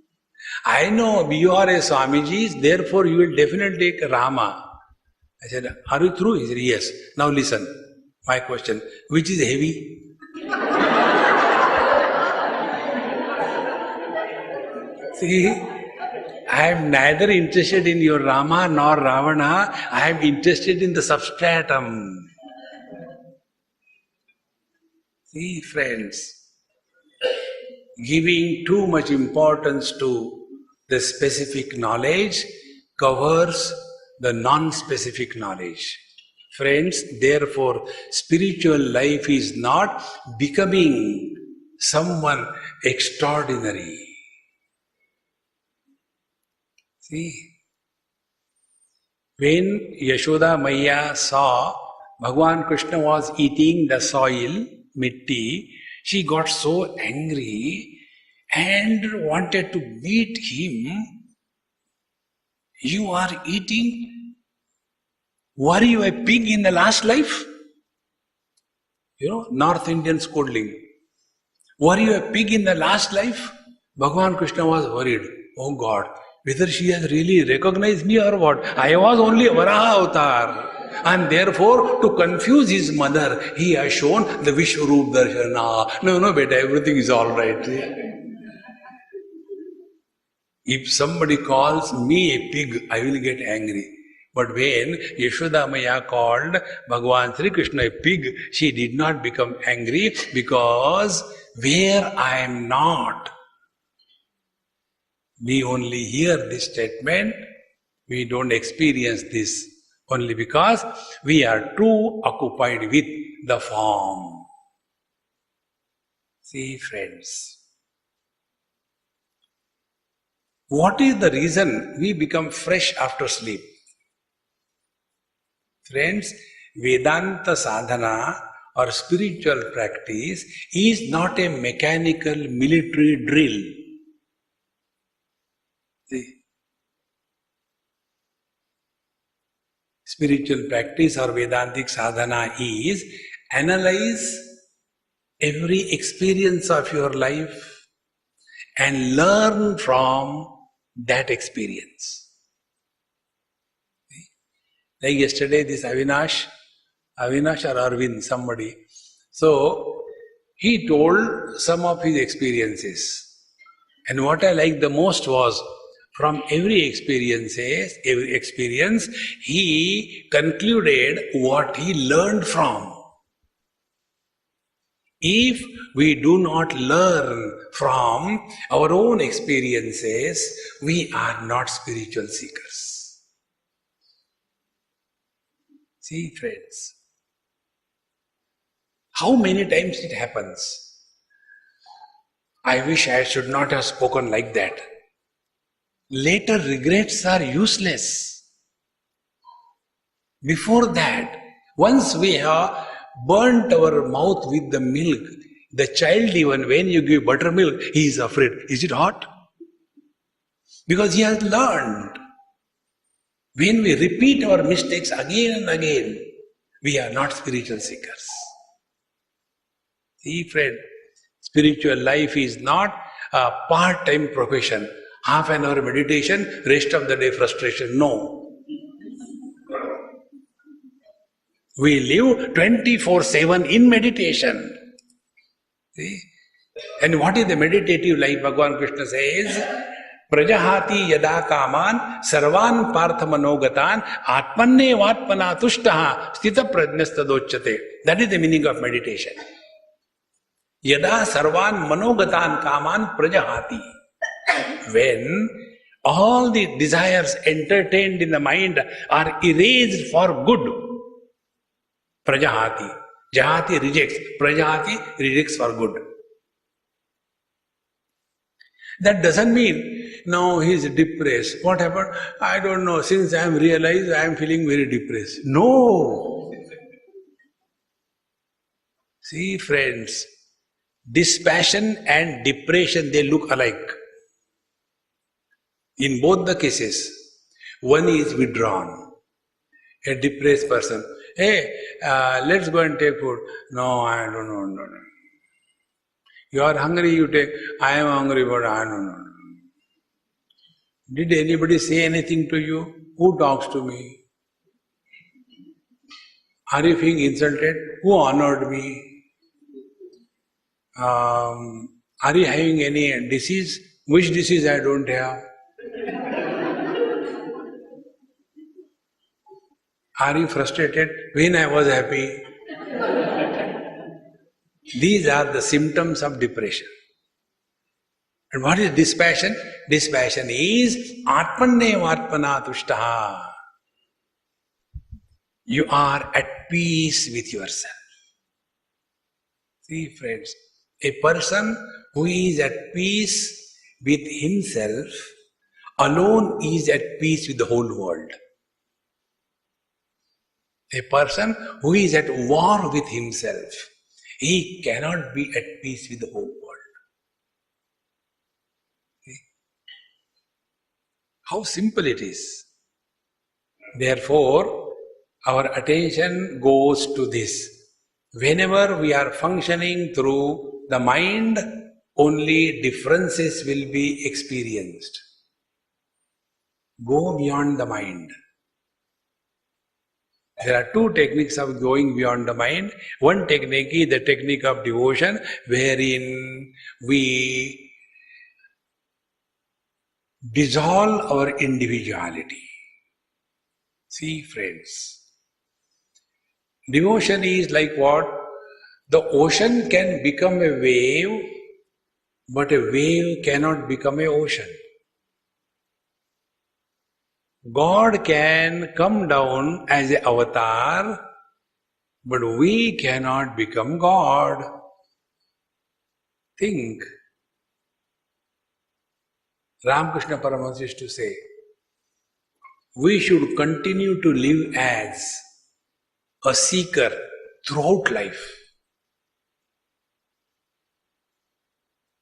I know you are a Swamiji, therefore you will definitely take Rama. I said, are you through? He said, yes. Now listen, my question, which is heavy? See, I am neither interested in your Rama nor Ravana, I am interested in the substratum. See, friends, giving too much importance to the specific knowledge covers the non-specific knowledge. Friends, therefore, spiritual life is not becoming someone extraordinary. See, when Yashoda Maya saw Bhagavan Krishna was eating the soil, mitti, she got so angry and wanted to beat him. You are eating? Were you a pig in the last life? You know, North Indian scolding. Were you a pig in the last life? Bhagavan Krishna was worried. Oh God, whether she has really recognized me or what? I was only a Varaha avatar. And therefore, to confuse his mother, he has shown the Vishwarup Darshana. No, beta, everything is all right. If somebody calls me a pig, I will get angry. But when Yashoda Maya called Bhagavan Sri Krishna a pig, she did not become angry, because where I am not, we only hear this statement, we don't experience this, only because we are too occupied with the form. See, friends, what is the reason we become fresh after sleep? Friends, Vedanta sadhana or spiritual practice is not a mechanical military drill. See, spiritual practice or Vedantic sadhana is analyze every experience of your life and learn from that experience. Like yesterday, this Avinash or Arvind, somebody. So, he told some of his experiences. And what I liked the most was, from every experience, he concluded what he learned from. If we do not learn from our own experiences, we are not spiritual seekers. See, friends, how many times it happens? I wish I should not have spoken like that. Later regrets are useless. Before that, once we have burnt our mouth with the milk, the child, even when you give buttermilk, he is afraid. Is it hot? Because he has learned. When we repeat our mistakes again and again, we are not spiritual seekers. See, friend, spiritual life is not a part-time profession. Half an hour meditation, rest of the day frustration. No. We live 24/7 in meditation. See? And what is the meditative life? Bhagavan Krishna says, Prajahati yada kaman sarvan partha manogatan atmanne vatmana tushtaha stita prajnastadochate. That is the meaning of meditation. Yada sarvan manogatan kaman prajahati. When all the desires entertained in the mind are erased for good, prajahati. Jahati rejects, prajahati rejects for good. That doesn't mean, no, he is depressed. What happened? I don't know. Since I am realized, I am feeling very depressed. No. See, friends, dispassion and depression, they look alike. In both the cases, one is withdrawn. A depressed person, hey, let's go and take food. No, I don't know. No. You are hungry, you take. I am hungry, but I don't know. Did anybody say anything to you? Who talks to me? Are you feeling insulted? Who honored me? Are you having any disease? Which disease I don't have? Are you frustrated? When I was happy? These are the symptoms of depression. And what is dispassion? Dispassion is atmanne vatmana tushtaha. You are at peace with yourself. See, friends, a person who is at peace with himself alone is at peace with the whole world. A person who is at war with himself, he cannot be at peace with the whole world. See? How simple it is. Therefore, our attention goes to this. Whenever we are functioning through the mind, only differences will be experienced. Go beyond the mind. There are two techniques of going beyond the mind. One technique is the technique of devotion, wherein we dissolve our individuality. See, friends, devotion is like what? The ocean can become a wave, but a wave cannot become an ocean. God can come down as an avatar, but we cannot become God. Think. Ramakrishna Paramahansa used to say, we should continue to live as a seeker throughout life.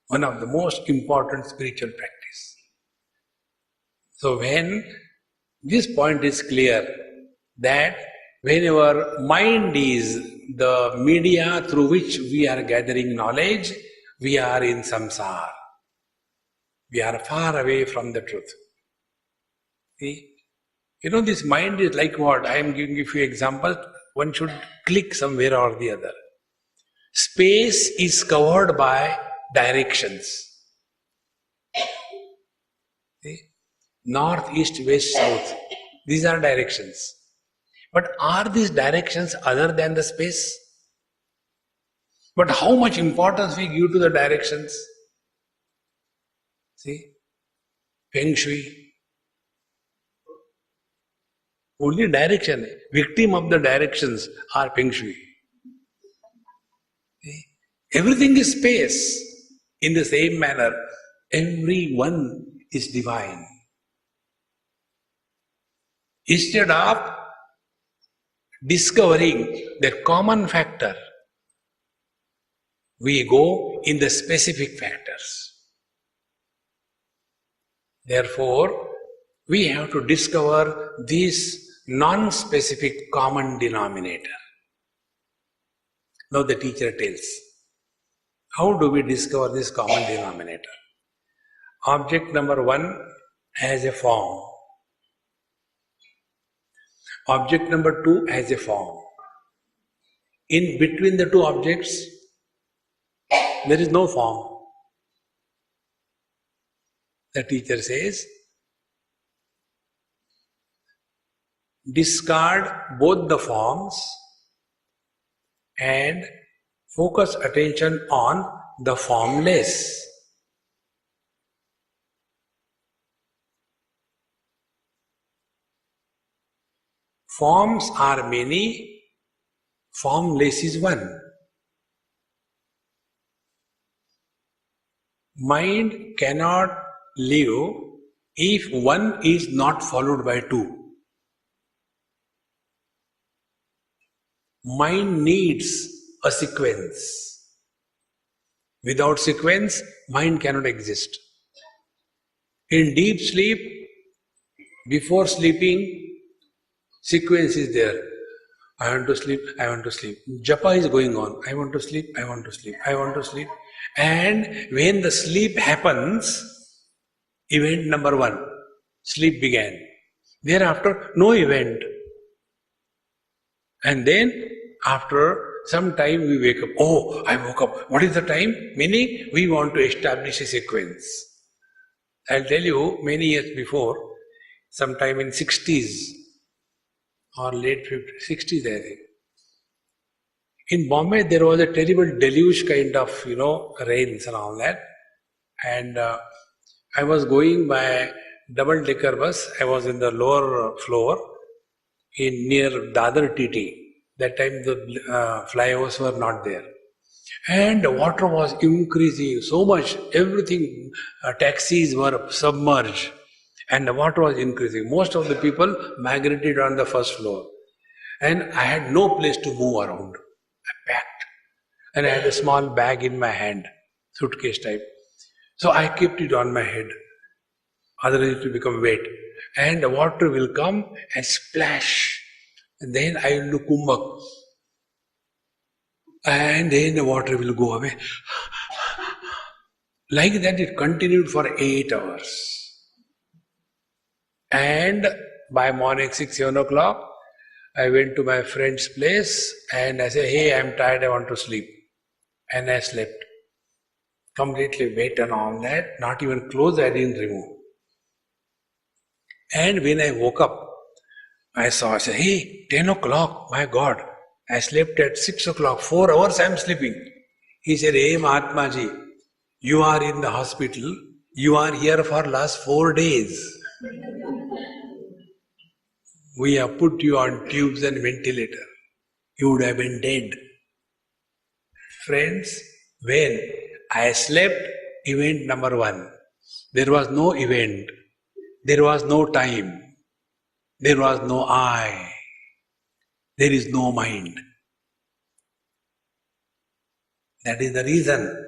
One of the most important spiritual practice. So when this point is clear, that whenever mind is the media through which we are gathering knowledge, we are in samsara. We are far away from the truth. See? You know, this mind is like what? I am giving you a few examples. One should click somewhere or the other. Space is covered by directions. See? North, east, west, south. These are directions. But are these directions other than the space? But how much importance we give to the directions? See? Feng Shui. Only direction. Victim of the directions are Feng Shui. See? Everything is space. In the same manner, everyone is divine. Instead of discovering that common factor, we go in the specific factors. Therefore, we have to discover this non-specific common denominator. Now the teacher tells, how do we discover this common denominator? Object number 1 has a form. Object number 2 has a form. In between the two objects, there is no form. The teacher says, discard both the forms and focus attention on the formless. Forms are many, formless is one. Mind cannot live if one is not followed by two. Mind needs a sequence. Without sequence, mind cannot exist. In deep sleep, before sleeping, sequence is there. I want to sleep, I want to sleep. Japa is going on. I want to sleep, I want to sleep, I want to sleep. And when the sleep happens, event number 1, sleep began. Thereafter, no event. And then, after some time, we wake up. Oh, I woke up. What is the time? Meaning, we want to establish a sequence. I'll tell you, many years before, sometime in 60s or late 50s, 60s I think. In Bombay, there was a terrible deluge kind of, rains and all that. And I was going by double-decker bus. I was in the lower floor near Dadar TT. That time the flyovers were not there. And the water was increasing so much. Everything, taxis were submerged. And the water was increasing. Most of the people migrated on the first floor. And I had no place to move around. I packed. And I had a small bag in my hand, suitcase type. So I kept it on my head. Otherwise it will become wet. And the water will come and splash. And then I will do kumbhak. And then the water will go away. Like that it continued for 8 hours. And by morning 6, 7 o'clock, I went to my friend's place and I said, hey, I'm tired, I want to sleep. And I slept. Completely wet and all that, not even clothes I didn't remove. And when I woke up, I said, hey, 10 o'clock, my God, I slept at 6 o'clock, 4 hours I'm sleeping. He said, hey Mahatma Ji, you are in the hospital, you are here for last 4 days. We have put you on tubes and ventilator. You would have been dead. Friends, when I slept, event number 1, there was no event, there was no time. There was no I. There is no mind. That is the reason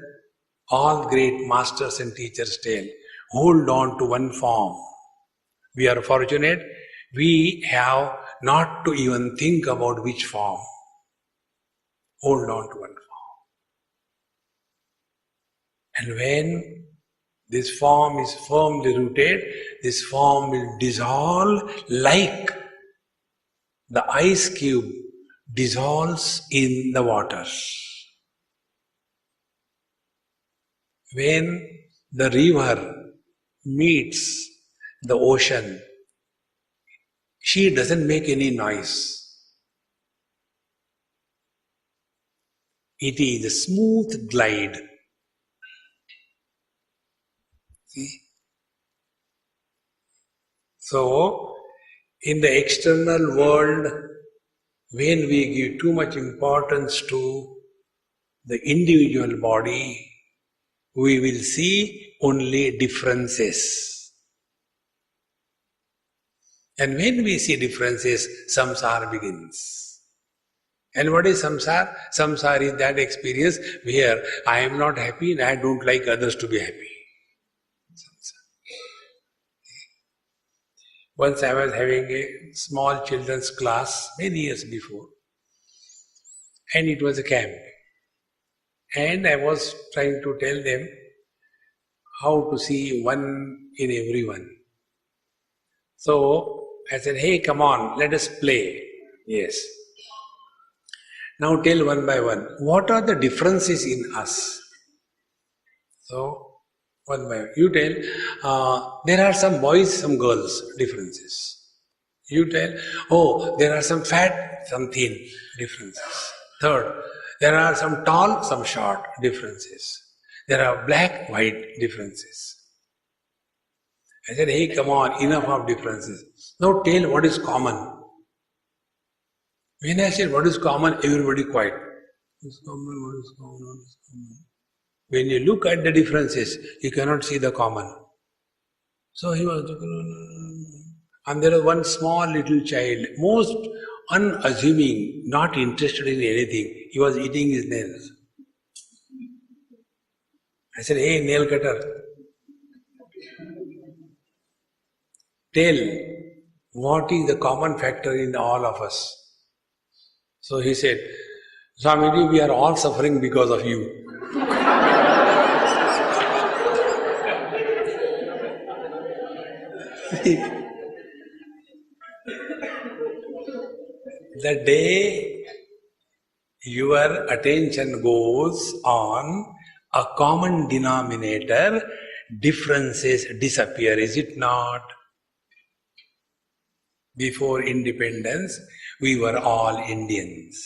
all great masters and teachers tell, hold on to one form. We are fortunate, we have not to even think about which form. Hold on to one form. And when this form is firmly rooted, this form will dissolve like the ice cube dissolves in the waters. When the river meets the ocean, she doesn't make any noise. It is a smooth glide. See? So, in the external world, when we give too much importance to the individual body, we will see only differences. And when we see differences, samsara begins. And what is samsara? Samsara is that experience where I am not happy and I don't like others to be happy. Once I was having a small children's class many years before, and it was a camp. And I was trying to tell them how to see one in everyone. So I said, hey, come on, let us play. Yes. Now tell one by one, what are the differences in us? So, one by one. You tell, there are some boys, some girls, differences. You tell, oh, there are some fat, some thin, differences. Third, there are some tall, some short, differences. There are black, white, differences. I said, hey, come on, enough of differences. Now tell what is common. When I said what is common, everybody quiet. What is common, what is common, what is common? When you look at the differences, you cannot see the common. So he was, and there was one small little child, most unassuming, not interested in anything. He was eating his nails. I said, hey, nail cutter, tell what is the common factor in all of us. So he said, Swamiji, we are all suffering because of you. The day your attention goes on a common denominator, differences disappear, is it not? Before independence, we were all Indians.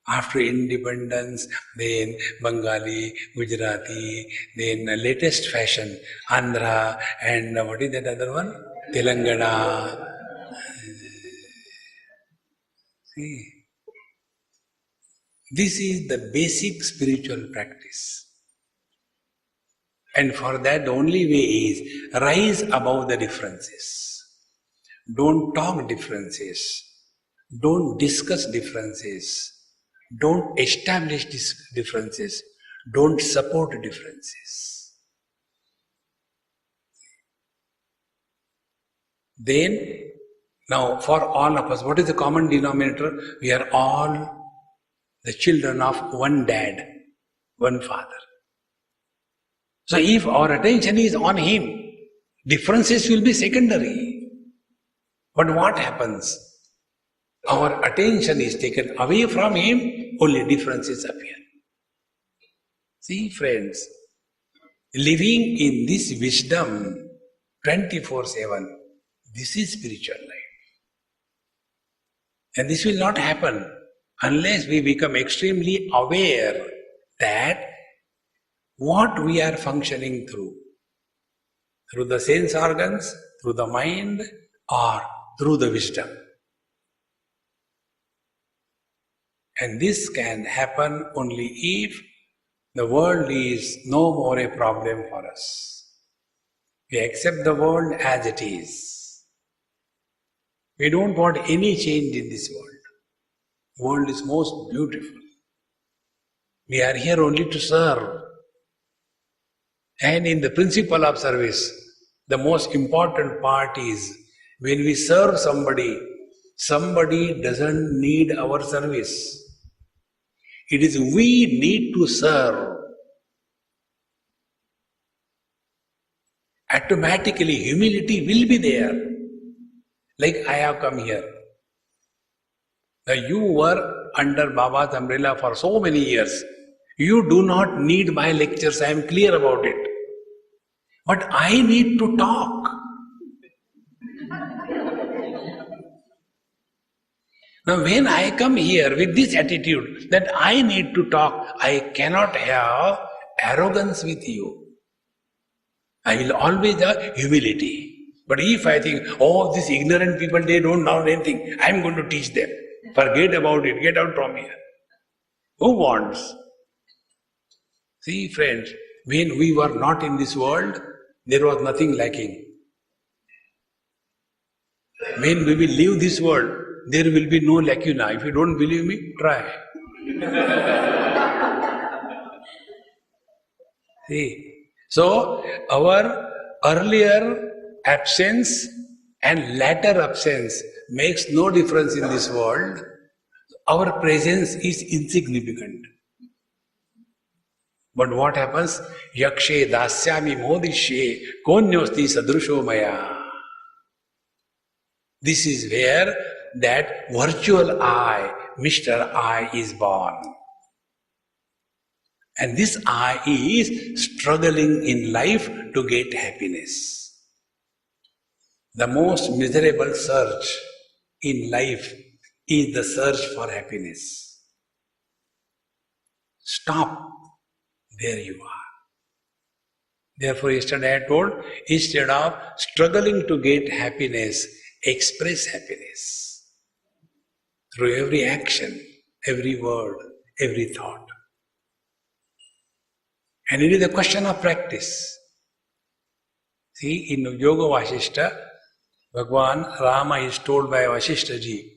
After independence, then Bengali, Gujarati, then latest fashion, Andhra, and what is that other one? Telangana. See, this is the basic spiritual practice. And for that, the only way is rise above the differences. Don't talk differences. Don't discuss differences. Don't establish differences. Don't support differences. Then, now for all of us, what is the common denominator? We are all the children of one dad, one father. So if our attention is on him, differences will be secondary. But what happens? Our attention is taken away from him, only differences appear. See, friends, living in this wisdom 24/7, this is spiritual life. And this will not happen unless we become extremely aware that what we are functioning through the sense organs, through the mind, or through the wisdom. And this can happen only if the world is no more a problem for us. We accept the world as it is. We don't want any change in this world. The world is most beautiful. We are here only to serve. And in the principle of service, the most important part is when we serve somebody, somebody doesn't need our service. It is we need to serve. Automatically humility will be there. Like I have come here. Now you were under Baba's umbrella for so many years. You do not need my lectures, I am clear about it. But I need to talk. Now when I come here with this attitude that I need to talk, I cannot have arrogance with you. I will always have humility. But if I think, oh, these ignorant people, they don't know anything, I'm going to teach them. Forget about it, get out from here. Who wants? See, friends, when we were not in this world, there was nothing lacking. When we will leave this world, there will be no lacuna. If you don't believe me, try. See, so our earlier absence and latter absence makes no difference in this world. Our presence is insignificant. But what happens? Yakshe dasyami modishye konyosti sadrusho maya. This is where that virtual I, Mr. I, is born. And this I is struggling in life to get happiness. The most miserable search in life is the search for happiness. Stop. There you are. Therefore, yesterday I told, instead of struggling to get happiness, express happiness through every action, every word, every thought. And it is a question of practice. See, in Yoga Vasishta, Bhagwan Rama is told by Vasishta ji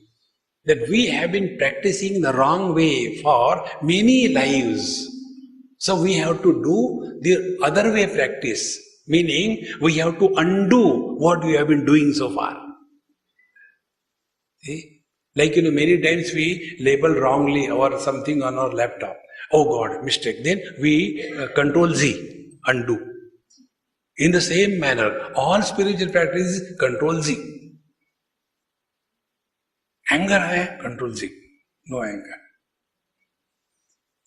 that we have been practicing the wrong way for many lives. So we have to do the other way practice, meaning we have to undo what we have been doing so far. See? Like, many times we label wrongly or something on our laptop. Oh God, mistake. Then we Control Z, undo. In the same manner, all spiritual practice is Control Z. Anger hai, Control Z. No anger.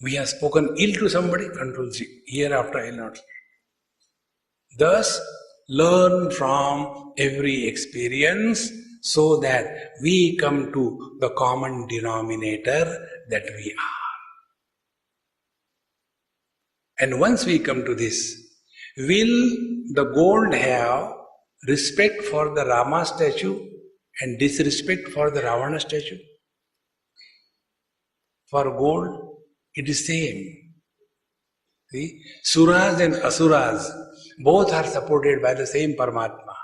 We have spoken ill to somebody, Control Z. Hereafter I will not speak. Thus, learn from every experience so that we come to the common denominator that we are. And once we come to this, will the gold have respect for the Rama statue and disrespect for the Ravana statue? For gold, it is same. See? Suras and Asuras, both are supported by the same Paramatma.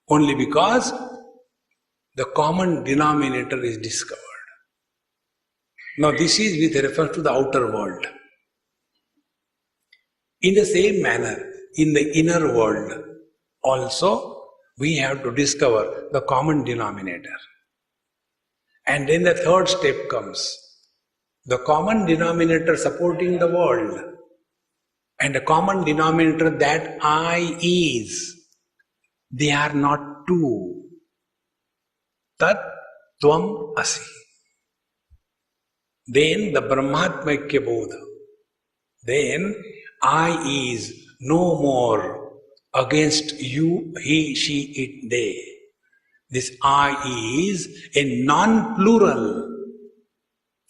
Only because the common denominator is discovered. Now this is with reference to the outer world. In the same manner, in the inner world also, we have to discover the common denominator. And then the third step comes. The common denominator supporting the world and the common denominator that I is. They are not two. Tat Tvam Asi. Then the Brahmatmaikya Bodha. Then I is no more against you, he, she, it, they. This I is a non-plural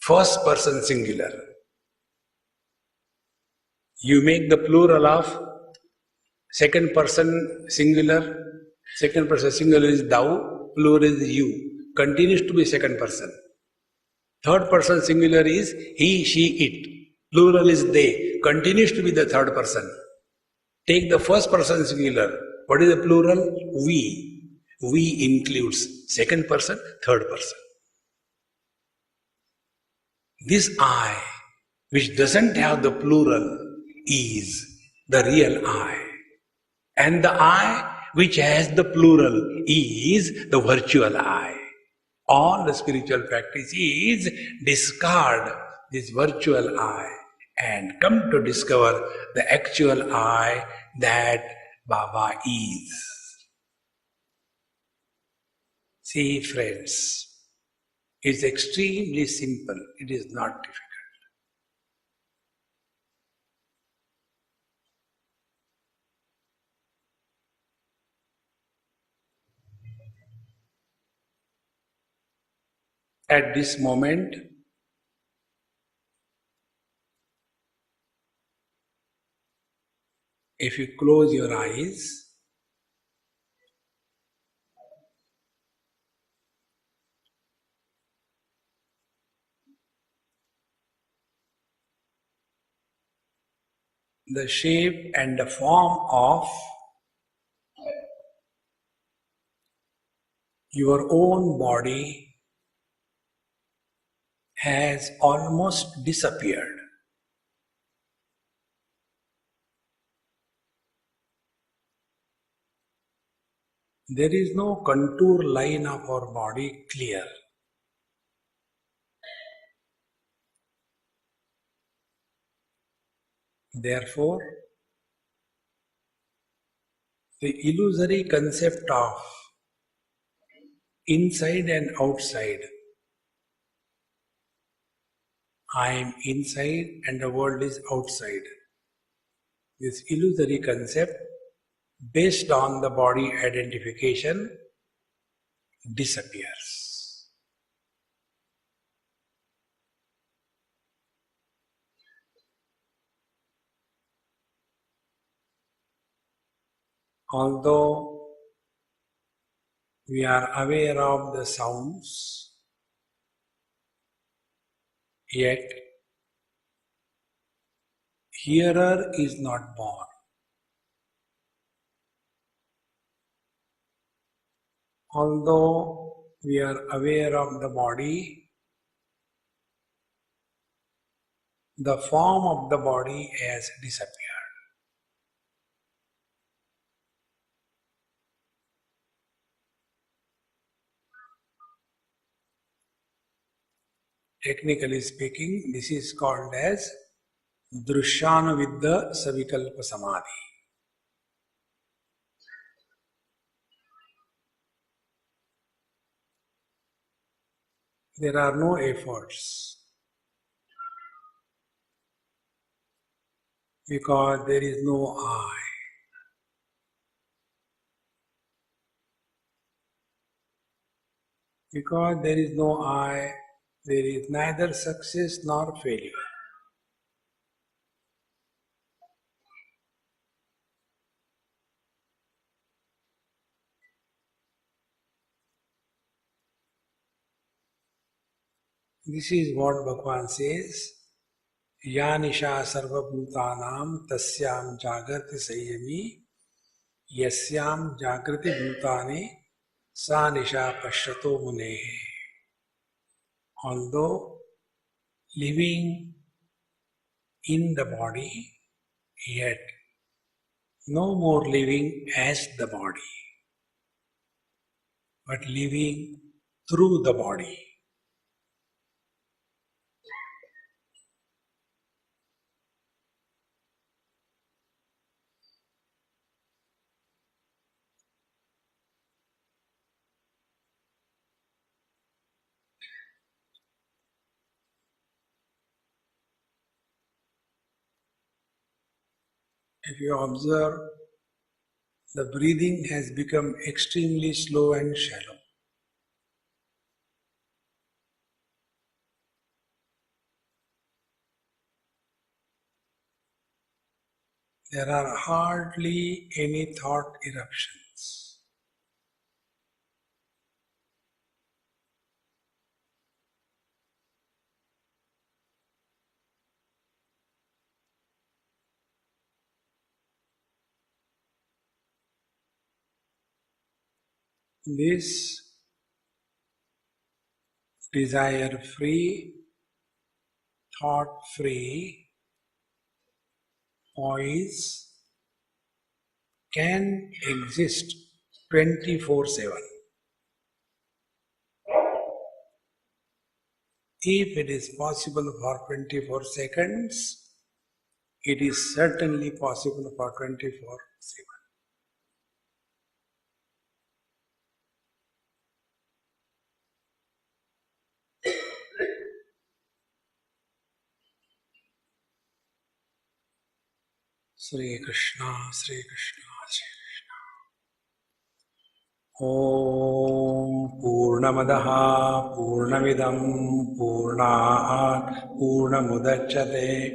first person singular. You make the plural of second person singular. Second person singular is thou, plural is you. Continues to be second person. Third person singular is he, she, it. Plural is they. Continues to be the third person. Take the first person singular. What is the plural? We. We includes second person, third person. This I, which doesn't have the plural, is the real I. And the I, which has the plural, is the virtual I. All the spiritual practice is discard this virtual I and come to discover the actual I that Baba is. See, friends, it's extremely simple. It is not difficult. At this moment, if you close your eyes, the shape and the form of your own body has almost disappeared. There is no contour line of our body clear. Therefore, the illusory concept of inside and outside, I am inside and the world is outside, this illusory concept based on the body identification disappears. Although we are aware of the sounds, yet hearer is not born. Although we are aware of the body, the form of the body has disappeared. Technically speaking, this is called as Drushyanuviddha Savikalpa Samadhi. There are no efforts because there is no I. Because there is no I, there is neither success nor failure. This is what Bhagavan says, Ya nisha sarvabhutanam tasyam jagrati sanyami yasyam jagrati bhutane sa nisha pashyato mune. Although living in the body, yet no more living as the body, but living through the body. If you observe, the breathing has become extremely slow and shallow. There are hardly any thought eruptions. This desire-free, thought-free poise can exist 24/7. If it is possible for 24 seconds, it is certainly possible for 24/7. Sri Krishna, Sri Krishna, Sri Krishna. Om पूर्णमदः पूर्णमिदं पूर्णात् पूर्णमुदच्यते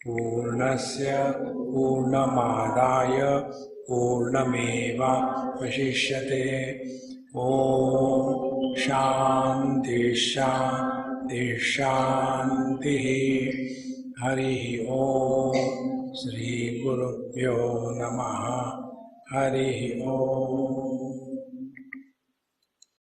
पूर्णस्य पूर्णमादाय पूर्णमेवावशिष्यते। ॐ शान्ति शान्ति शान्तिः। हरिः ॐ श्रीगुरुभ्यो नमः। हरिः ॐ।